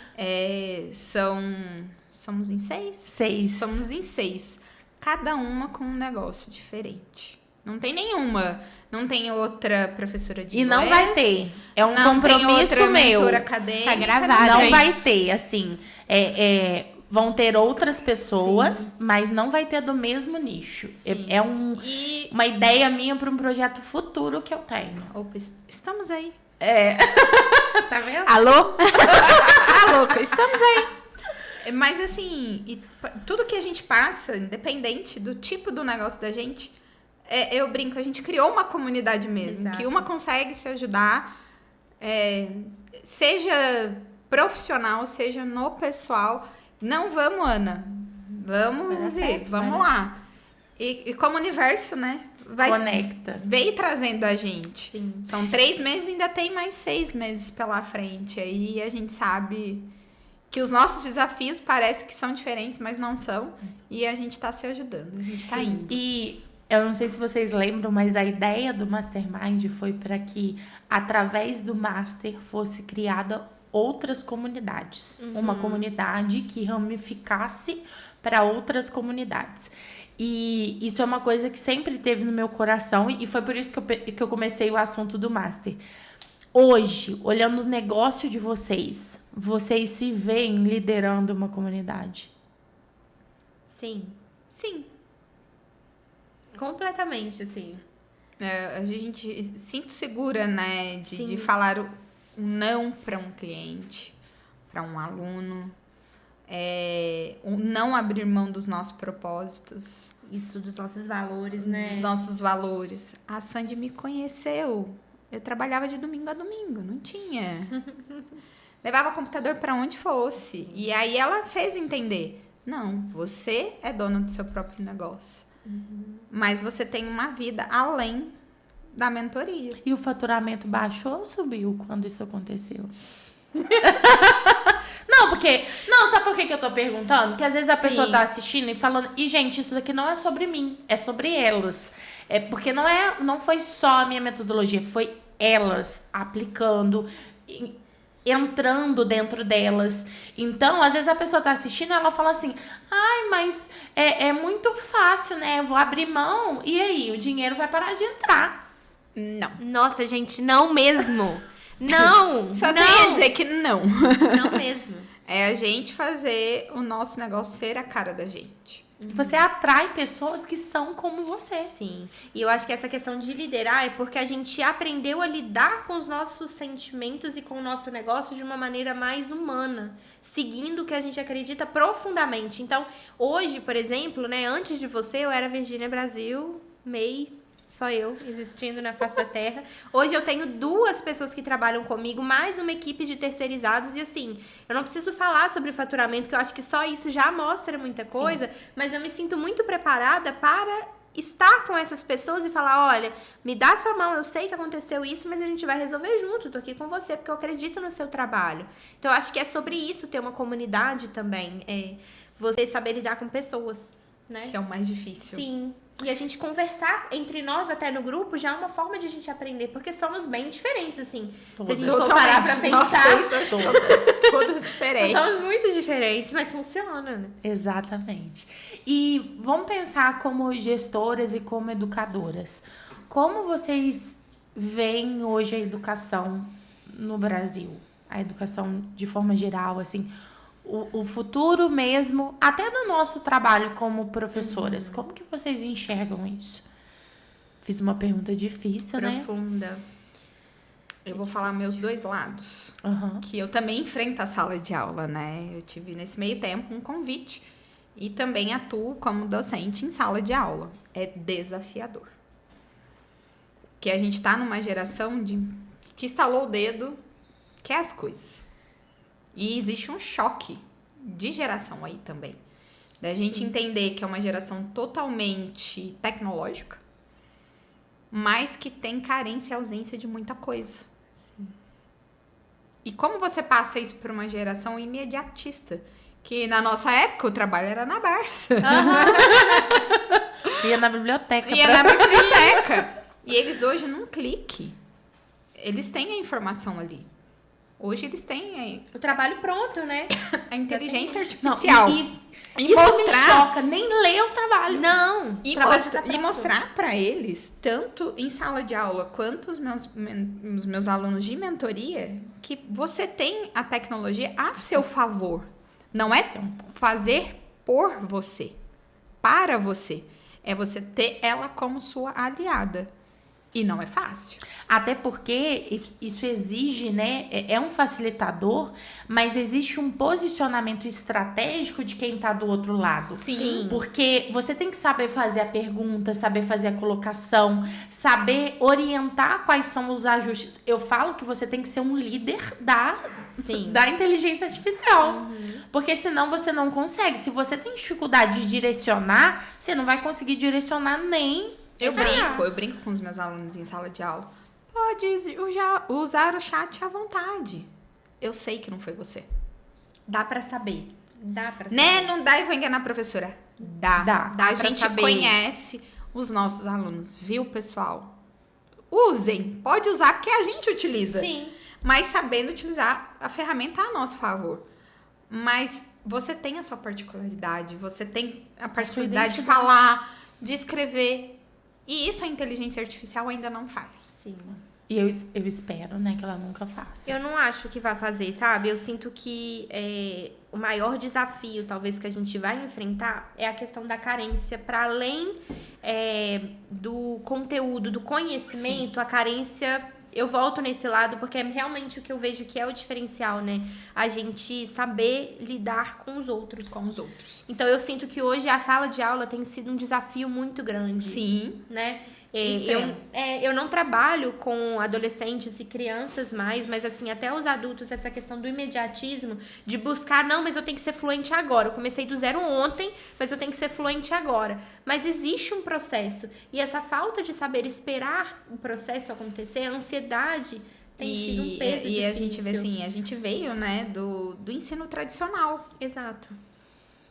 Somos em 6? 6. Somos em 6. Cada uma com um negócio diferente. Não tem nenhuma. Não tem outra professora de E inglês. não vai ter. É um não tem compromisso outra meu. mentora acadêmica. Tá gravado, Não hein? vai ter, assim. Vão ter outras pessoas, mas não vai ter do mesmo nicho. É uma ideia minha para um projeto futuro que eu tenho. Opa, estamos aí. Tá vendo? Alô? Alô, estamos aí. Mas assim, tudo que a gente passa, independente do tipo do negócio da gente, eu brinco, a gente criou uma comunidade mesmo. Exato. Que uma consegue se ajudar, seja profissional, seja no pessoal. Não vamos, Ana. Vamos ver, vamos lá. E como o universo, né? Conecta. Veio trazendo a gente. Sim. São 3 meses, ainda tem mais 6 meses pela frente. Aí a gente sabe que os nossos desafios parecem que são diferentes, mas não são. E a gente tá se ajudando, a gente tá indo. E eu não sei se vocês lembram, mas a ideia do Mastermind foi para que, através do Master, fosse criada outras comunidades. Uma comunidade que ramificasse para outras comunidades. E isso é uma coisa que sempre teve no meu coração, e foi por isso que eu comecei o assunto do Master. Hoje, olhando o negócio de vocês se veem liderando uma comunidade? Sim. Sim. Completamente, assim. A gente sinto segura, né? Sim. De falar o não para um cliente, para um aluno. O não abrir mão dos nossos propósitos. Isso, dos nossos valores, né? Dos nossos valores. A Sandy me conheceu. Eu trabalhava de domingo a domingo, não tinha. Levava o computador para onde fosse. E aí ela fez entender. Não, você é dona do seu próprio negócio. Mas você tem uma vida além da mentoria. E o faturamento baixou ou subiu quando isso aconteceu? Não, sabe por que eu tô perguntando? Porque às vezes a pessoa tá assistindo e falando, e gente, isso daqui não é sobre mim, é sobre elas. Porque não foi só a minha metodologia, foi elas aplicando, entrando dentro delas. Então, às vezes a pessoa tá assistindo e ela fala assim, ai, mas é muito fácil, né? Eu vou abrir mão e aí o dinheiro vai parar de entrar. Não. Nossa, gente, não mesmo. Não, Só não. tenho a dizer que não. Não mesmo. É a gente fazer o nosso negócio ser a cara da gente. Você atrai pessoas que são como você. Sim. E eu acho que essa questão de liderar é porque a gente aprendeu a lidar com os nossos sentimentos e com o nosso negócio de uma maneira mais humana, seguindo o que a gente acredita profundamente. Então, hoje, por exemplo, né, antes de você, eu era Virgínia Brasil, MEI, só eu existindo na face da terra. Hoje eu tenho 2 pessoas que trabalham comigo, mais uma equipe de terceirizados. E assim, eu não preciso falar sobre faturamento, que eu acho que só isso já mostra muita coisa. Sim. Mas eu me sinto muito preparada para estar com essas pessoas e falar, olha, me dá sua mão, eu sei que aconteceu isso, mas a gente vai resolver junto. Tô aqui com você, porque eu acredito no seu trabalho. Então, eu acho que é sobre isso, ter uma comunidade também. Você saber lidar com pessoas, né? Que é o mais difícil. Sim. E a gente conversar entre nós, até no grupo, já é uma forma de a gente aprender, porque somos bem diferentes, assim. Todas. Se a gente for parar pra pensar, todas diferentes. somos muito diferentes, mas funciona, né? Exatamente. E vamos pensar como gestoras e como educadoras. Como vocês veem hoje a educação no Brasil? A educação de forma geral, assim... O futuro mesmo, até do nosso trabalho como professoras. Como que vocês enxergam isso? Fiz uma pergunta difícil, Profunda. né? Eu vou falar meus 2 lados. Que eu também enfrento a sala de aula, né? Eu tive nesse meio tempo um convite. E também atuo como docente em sala de aula. É desafiador. Que a gente tá numa geração que estalou o dedo, quer as coisas. E existe um choque de geração aí também. Da gente entender que é uma geração totalmente tecnológica. mas que tem carência e ausência de muita coisa. E como você passa isso para uma geração imediatista? Que na nossa época o trabalho era na Barça. Ia na biblioteca. E eles hoje, num clique, eles têm a informação ali. Hoje eles têm O trabalho pronto, né? a inteligência Não, artificial. e E isso mostrar- me choca, nem ler o trabalho. Não. E, o trabalho mostra- tá e pronto. mostrar para eles, tanto em sala de aula quanto os meus alunos de mentoria, que você tem a tecnologia a seu favor. Não é fazer por você, para você. É você ter ela como sua aliada. E não é fácil. Até porque isso exige, né? É um facilitador, mas existe um posicionamento estratégico de quem tá do outro lado. Sim. Porque você tem que saber fazer a pergunta, saber fazer a colocação, saber orientar quais são os ajustes. Eu falo que você tem que ser um líder Sim. da inteligência artificial. Porque senão você não consegue. Se você tem dificuldade de direcionar, você não vai conseguir direcionar nem. Eu brinco com os meus alunos em sala de aula. Pode usar o chat à vontade. Eu sei que não foi você. Dá pra saber. Dá pra saber. Né? Não dá e vai enganar a professora. Dá pra a gente saber. conhece os nossos alunos, viu, pessoal? Usem. Pode usar porque a gente utiliza. Sim. Mas sabendo utilizar a ferramenta a nosso favor. Mas você tem a sua particularidade. Você tem a particularidade de identidade. falar, de escrever. E isso a inteligência artificial ainda não faz. Sim. E eu espero, né, que ela nunca faça. Eu não acho que vai fazer, sabe? Eu sinto que o maior desafio, talvez, que a gente vai enfrentar é a questão da carência. Para além do conteúdo, do conhecimento, a carência... Eu volto nesse lado porque é realmente o que eu vejo que é o diferencial, né? A gente saber lidar com os outros. Com os outros. Então, eu sinto que hoje a sala de aula tem sido um desafio muito grande. Sim. Né? Extremo. Eu não trabalho com adolescentes e crianças mais, mas assim, até os adultos, essa questão do imediatismo, de buscar, não, mas eu tenho que ser fluente agora. Eu comecei do zero ontem, mas eu tenho que ser fluente agora. Mas existe um processo. E essa falta de saber esperar o processo acontecer, a ansiedade tem sido um peso E a difícil. gente vê assim, a gente veio, né, do ensino tradicional. Exato.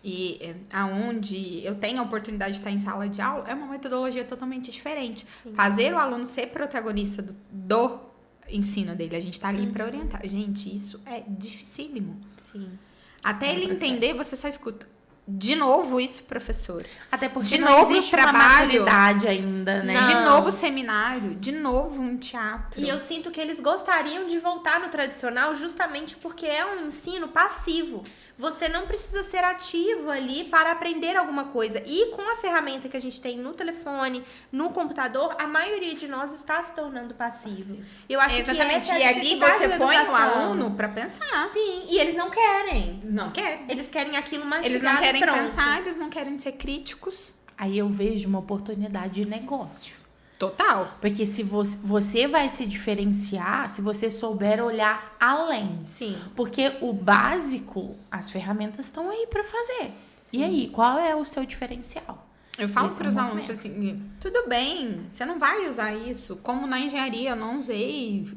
E aonde eu tenho a oportunidade de estar em sala de aula, é uma metodologia totalmente diferente. Sim. Fazer o aluno ser protagonista do ensino dele, a gente tá ali para orientar. Gente, isso é dificílimo. Sim. Até É um ele processo. entender, você só escuta. De novo isso, professor. Até porque De não novo existe trabalho. uma maturidade ainda, né? Não. De novo seminário, de novo um teatro. E eu sinto que eles gostariam de voltar no tradicional justamente porque é um ensino passivo. Você não precisa ser ativo ali para aprender alguma coisa. E com a ferramenta que a gente tem no telefone, no computador, a maioria de nós está se tornando passivo. Eu acho Exatamente. que essa é E a ali dificuldade você da põe o educação. aluno para pensar. Sim, e eles não querem. Não querem. Eles querem aquilo mastigado Eles não querem e pronto. pensar, eles não querem ser críticos. Aí eu vejo uma oportunidade de negócio. Total. Porque se você vai se diferenciar se você souber olhar além. Sim. Porque o básico, as ferramentas estão aí para fazer. Sim. E aí, qual é o seu diferencial? Eu falo Esse para é os um alunos movimento. assim, tudo bem, você não vai usar isso. Como na engenharia eu não usei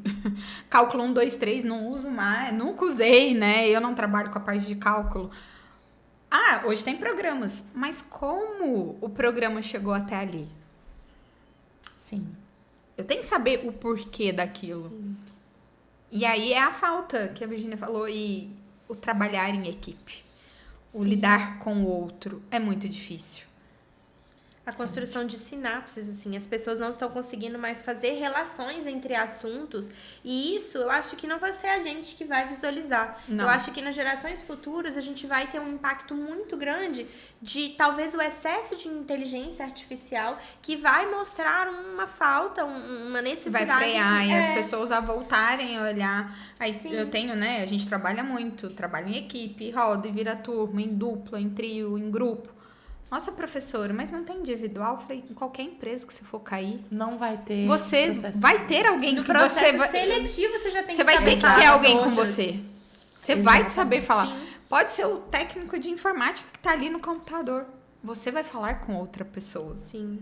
cálculo 1, 2, 3, não uso mais, nunca usei, né? Eu não trabalho com a parte de cálculo. Ah, hoje tem programas, mas como o programa chegou até ali? Sim. Eu tenho que saber o porquê daquilo. Sim. E aí é a falta que a Virginia falou e o trabalhar em equipe. O Sim. lidar com o outro é muito difícil. A construção de sinapses, assim, as pessoas não estão conseguindo mais fazer relações entre assuntos, e isso eu acho que não vai ser a gente que vai visualizar. Não. Eu acho que nas gerações futuras a gente vai ter um impacto muito grande de talvez o excesso de inteligência artificial que vai mostrar uma falta, uma Vai necessidade. frear de, e as pessoas a voltarem a olhar. Aí Sim. eu tenho, né? A gente trabalha muito, trabalha em equipe, roda e vira turma, em dupla, em trio, em grupo. Nossa, professora, mas não tem individual? Eu falei, em qualquer empresa que você for cair, Não vai ter. você processo. vai ter alguém No que processo você vai. seletivo você já tem Você que vai saber ter que falar ter com alguém os com outros. você. Você vai Exatamente. saber falar. Sim. Pode ser o técnico de informática que tá ali no computador. Você vai falar com outra pessoa. Sim.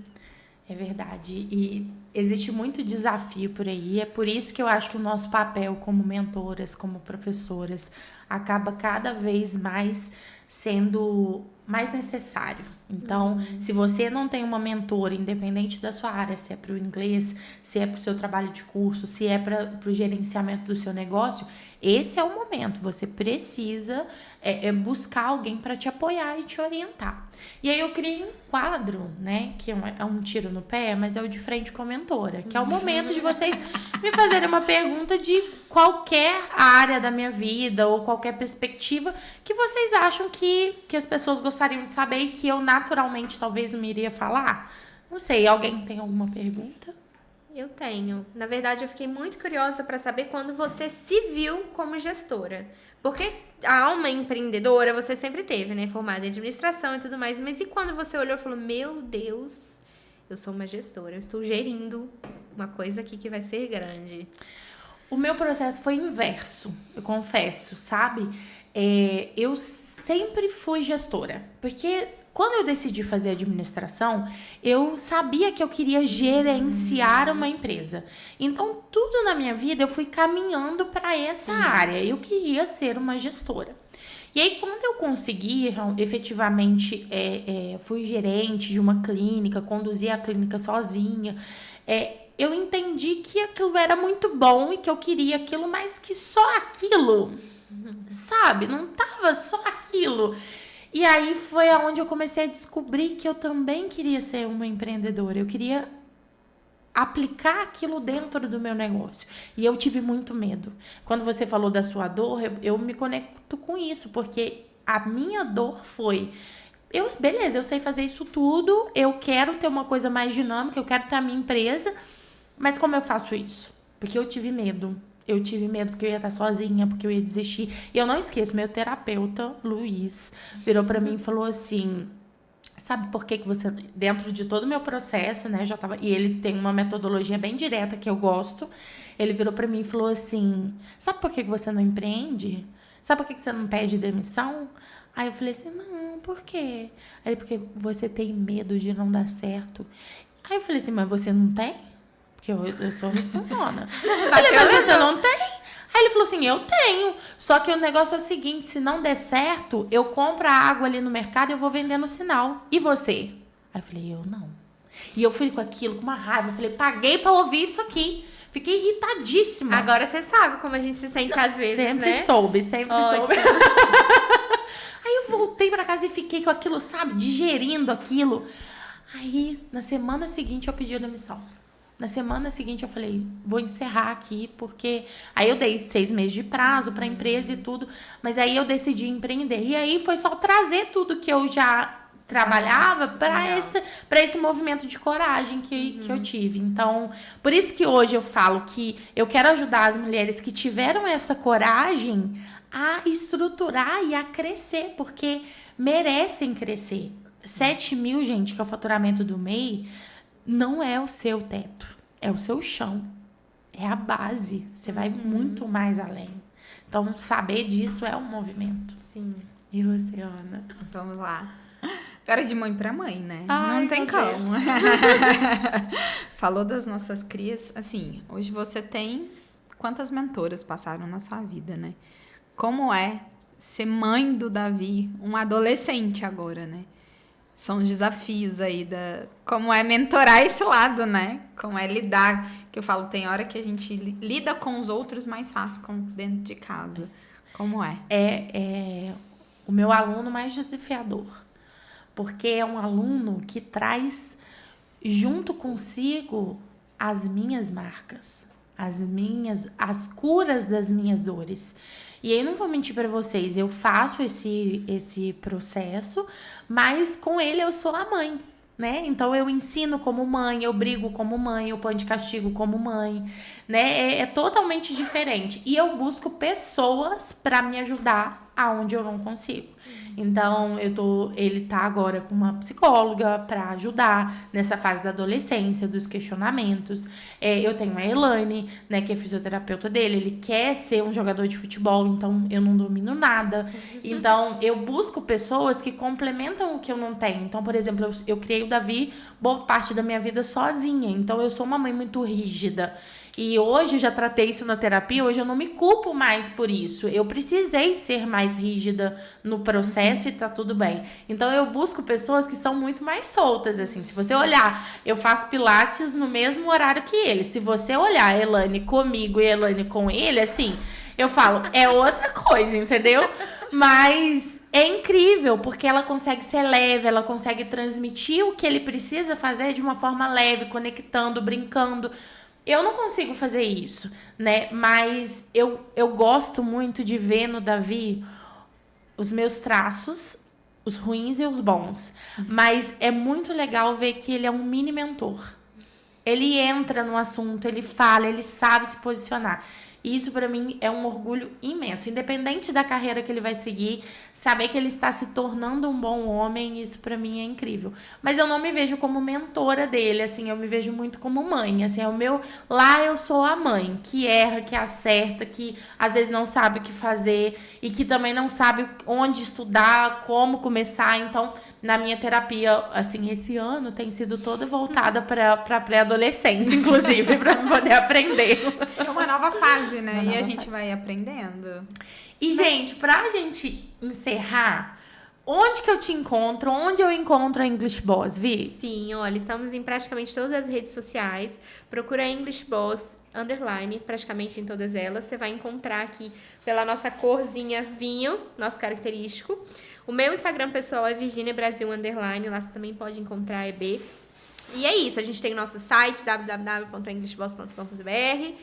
É verdade. E existe muito desafio por aí. É por isso que eu acho que o nosso papel como mentoras, como professoras, acaba cada vez mais sendo mais necessário. Então, se você não tem uma mentora, independente da sua área, se é para o inglês, se é para o seu trabalho de curso, se é para o gerenciamento do seu negócio, esse é o momento. Você precisa buscar alguém para te apoiar e te orientar. E aí eu criei um quadro, né, que é um tiro no pé, mas é o de frente com a mentora, que é o momento de vocês me fazerem uma pergunta de qualquer área da minha vida ou qualquer perspectiva que vocês acham que as pessoas gostariam de saber e que eu naturalmente talvez não iria falar. Não sei, alguém tem alguma pergunta? Eu tenho. Na verdade, eu fiquei muito curiosa para saber quando você se viu como gestora. Porque a alma empreendedora você sempre teve, né? Formada em administração e tudo mais. Mas e quando você olhou e falou, meu Deus, eu sou uma gestora, eu estou gerindo uma coisa aqui que vai ser grande. O meu processo foi inverso, eu confesso, sabe? Eu sempre fui gestora, porque quando eu decidi fazer administração, eu sabia que eu queria gerenciar uma empresa. Então, tudo na minha vida eu fui caminhando para essa área. Eu queria ser uma gestora. E aí, quando eu consegui, efetivamente, fui gerente de uma clínica, conduzi a clínica sozinha, eu entendi que aquilo era muito bom e que eu queria aquilo, mas que só aquilo, sabe? Não tava só aquilo. E aí foi aonde eu comecei a descobrir que eu também queria ser uma empreendedora. Eu queria aplicar aquilo dentro do meu negócio. E eu tive muito medo. Quando você falou da sua dor, eu me conecto com isso, porque a minha dor foi... Beleza, eu sei fazer isso tudo, eu quero ter uma coisa mais dinâmica, eu quero ter a minha empresa, mas como eu faço isso? Porque eu tive medo. Eu tive medo porque eu ia estar sozinha, porque eu ia desistir. E eu não esqueço, meu terapeuta, Luiz, virou pra mim e falou assim... Sabe por que você... Dentro de todo o meu processo, né? Já tava, e ele tem uma metodologia bem direta que eu gosto. Ele virou pra mim e falou assim... Sabe por que você não empreende? Sabe por que você não pede demissão? Aí eu falei assim... Não, por quê? Aí ele, porque você tem medo de não dar certo. Aí eu falei assim... Mas você não tem? Porque eu sou respondona. Falei, mas você não tem? Aí ele falou assim, eu tenho. Só que o negócio é o seguinte, se não der certo, eu compro a água ali no mercado e eu vou vender no sinal. E você? Aí eu falei, eu não. E eu fui com aquilo, com uma raiva. Eu falei, paguei pra ouvir isso aqui. Fiquei irritadíssima. Agora você sabe como a gente se sente às vezes, sempre né? Sempre Ótimo. soube. Aí eu voltei pra casa e fiquei com aquilo, sabe? Digerindo aquilo. Aí, na semana seguinte, eu pedi a demissão. Na semana seguinte eu falei, vou encerrar aqui, porque... Aí eu dei 6 meses de prazo pra empresa e tudo, mas aí eu decidi empreender. E aí foi só trazer tudo que eu já trabalhava para esse movimento de coragem que eu tive. Então, por isso que hoje eu falo que eu quero ajudar as mulheres que tiveram essa coragem a estruturar e a crescer, porque merecem crescer. 7 mil, gente, que é o faturamento do MEI... Não é o seu teto, é o seu chão, é a base, você vai muito mais além. Então, saber disso é um movimento. Sim. E você, Ana? Vamos lá. Era de mãe para mãe, né? Ai, não tem meu como. Falou das nossas crias, assim, hoje você tem quantas mentoras passaram na sua vida, né? Como é ser mãe do Davi, um adolescente agora, né? São os desafios aí como é mentorar esse lado, né? Como é lidar, que eu falo, tem hora que a gente lida com os outros mais fácil dentro de casa. Como é? É o meu aluno mais desafiador, porque é um aluno que traz junto consigo as minhas marcas, as curas das minhas dores. E aí, não vou mentir para vocês, eu faço esse processo, mas com ele eu sou a mãe, né? Então, eu ensino como mãe, eu brigo como mãe, eu ponho de castigo como mãe. né? É totalmente diferente. E eu busco pessoas para me ajudar aonde eu não consigo. Então, ele tá agora com uma psicóloga para ajudar nessa fase da adolescência, dos questionamentos. Eu tenho a Elaine, né, que é fisioterapeuta dele. Ele quer ser um jogador de futebol, então eu não domino nada. Então, eu busco pessoas que complementam o que eu não tenho. Então, por exemplo, eu criei o Davi boa parte da minha vida sozinha. Então, eu sou uma mãe muito rígida. E hoje, já tratei isso na terapia, hoje eu não me culpo mais por isso. Eu precisei ser mais rígida no processo e tá tudo bem. Então, eu busco pessoas que são muito mais soltas, assim. Se você olhar, eu faço pilates no mesmo horário que ele. Se você olhar a Elaine comigo e a Elaine com ele, assim, eu falo, é outra coisa, entendeu? Mas é incrível, porque ela consegue ser leve, ela consegue transmitir o que ele precisa fazer de uma forma leve, conectando, brincando. Eu não consigo fazer isso, né? Mas eu gosto muito de ver no Davi os meus traços, os ruins e os bons. Mas é muito legal ver que ele é um mini mentor. Ele entra no assunto, ele fala, ele sabe se posicionar. E isso, pra mim, é um orgulho imenso. Independente da carreira que ele vai seguir, saber que ele está se tornando um bom homem, isso pra mim é incrível. Mas eu não me vejo como mentora dele, assim, eu me vejo muito como mãe. Assim, lá eu sou a mãe, que erra, que acerta, que às vezes não sabe o que fazer e que também não sabe onde estudar, como começar. Então, na minha terapia, assim, esse ano tem sido toda voltada pra pré-adolescência, inclusive, pra poder aprender. É uma nova fase, né? E a gente vai aprendendo. E, gente, pra gente encerrar, onde que eu te encontro? Onde eu encontro a English Boss, Vi? Sim, olha, estamos em praticamente todas as redes sociais. Procura English Boss _ praticamente em todas elas. Você vai encontrar aqui pela nossa corzinha vinho, nosso característico. O meu Instagram pessoal é Virginia Brasil _ lá você também pode encontrar EB. E é isso, a gente tem o nosso site www.englishboss.com.br.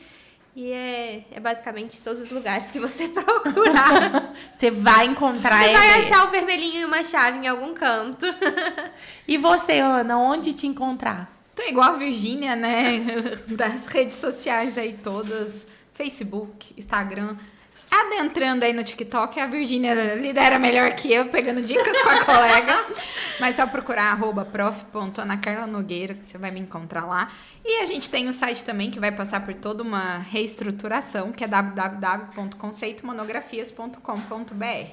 E é basicamente todos os lugares que você procurar. Você vai encontrar Você vai achar o vermelhinho e uma chave em algum canto. E você, Ana, onde te encontrar? Tô igual a Virgínia, né? Das redes sociais aí todas. Facebook, Instagram. Adentrando aí no TikTok, a Virgínia lidera melhor que eu, pegando dicas com a colega. Mas só procurar @prof.anacarlanogueira, que você vai me encontrar lá. E a gente tem o site também, que vai passar por toda uma reestruturação, que é www.conceitomonografias.com.br.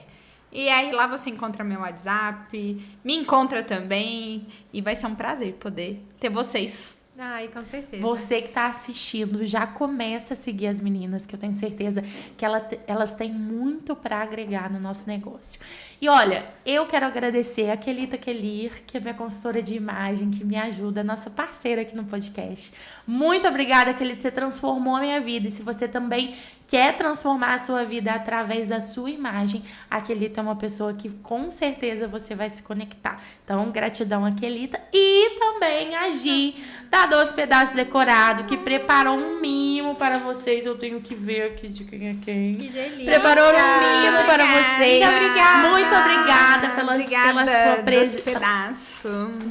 E aí lá você encontra meu WhatsApp, me encontra também. E vai ser um prazer poder ter vocês. Ai, com certeza. Você que tá assistindo, já começa a seguir as meninas, que eu tenho certeza que elas têm muito para agregar no nosso negócio. E olha, eu quero agradecer a Kelita Kelir, que é minha consultora de imagem, que me ajuda, nossa parceira aqui no podcast. Muito obrigada, Kelita, você transformou a minha vida. E se você também quer transformar a sua vida através da sua imagem, a Kelita é uma pessoa que com certeza você vai se conectar. Então, gratidão a Kelita e também a Gi, da Doce Pedaço Decorado, que preparou um mimo para vocês. Eu tenho que ver aqui de quem é quem. Que delícia! Preparou um mimo para vocês. Muito obrigada. Muito obrigada pela sua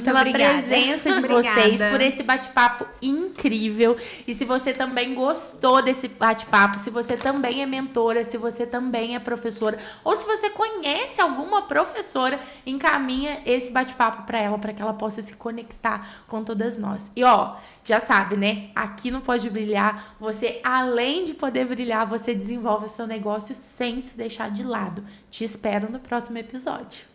pela presença de vocês, por esse bate-papo incrível. E se você também gostou desse bate-papo, se você também é mentora, se você também é professora, ou se você conhece alguma professora, encaminha esse bate-papo para ela, para que ela possa se conectar com todas nós. E ó, já sabe, né? Aqui no Pode Brilhar, você, além de poder brilhar, você desenvolve o seu negócio sem se deixar de lado. Te espero no próximo episódio.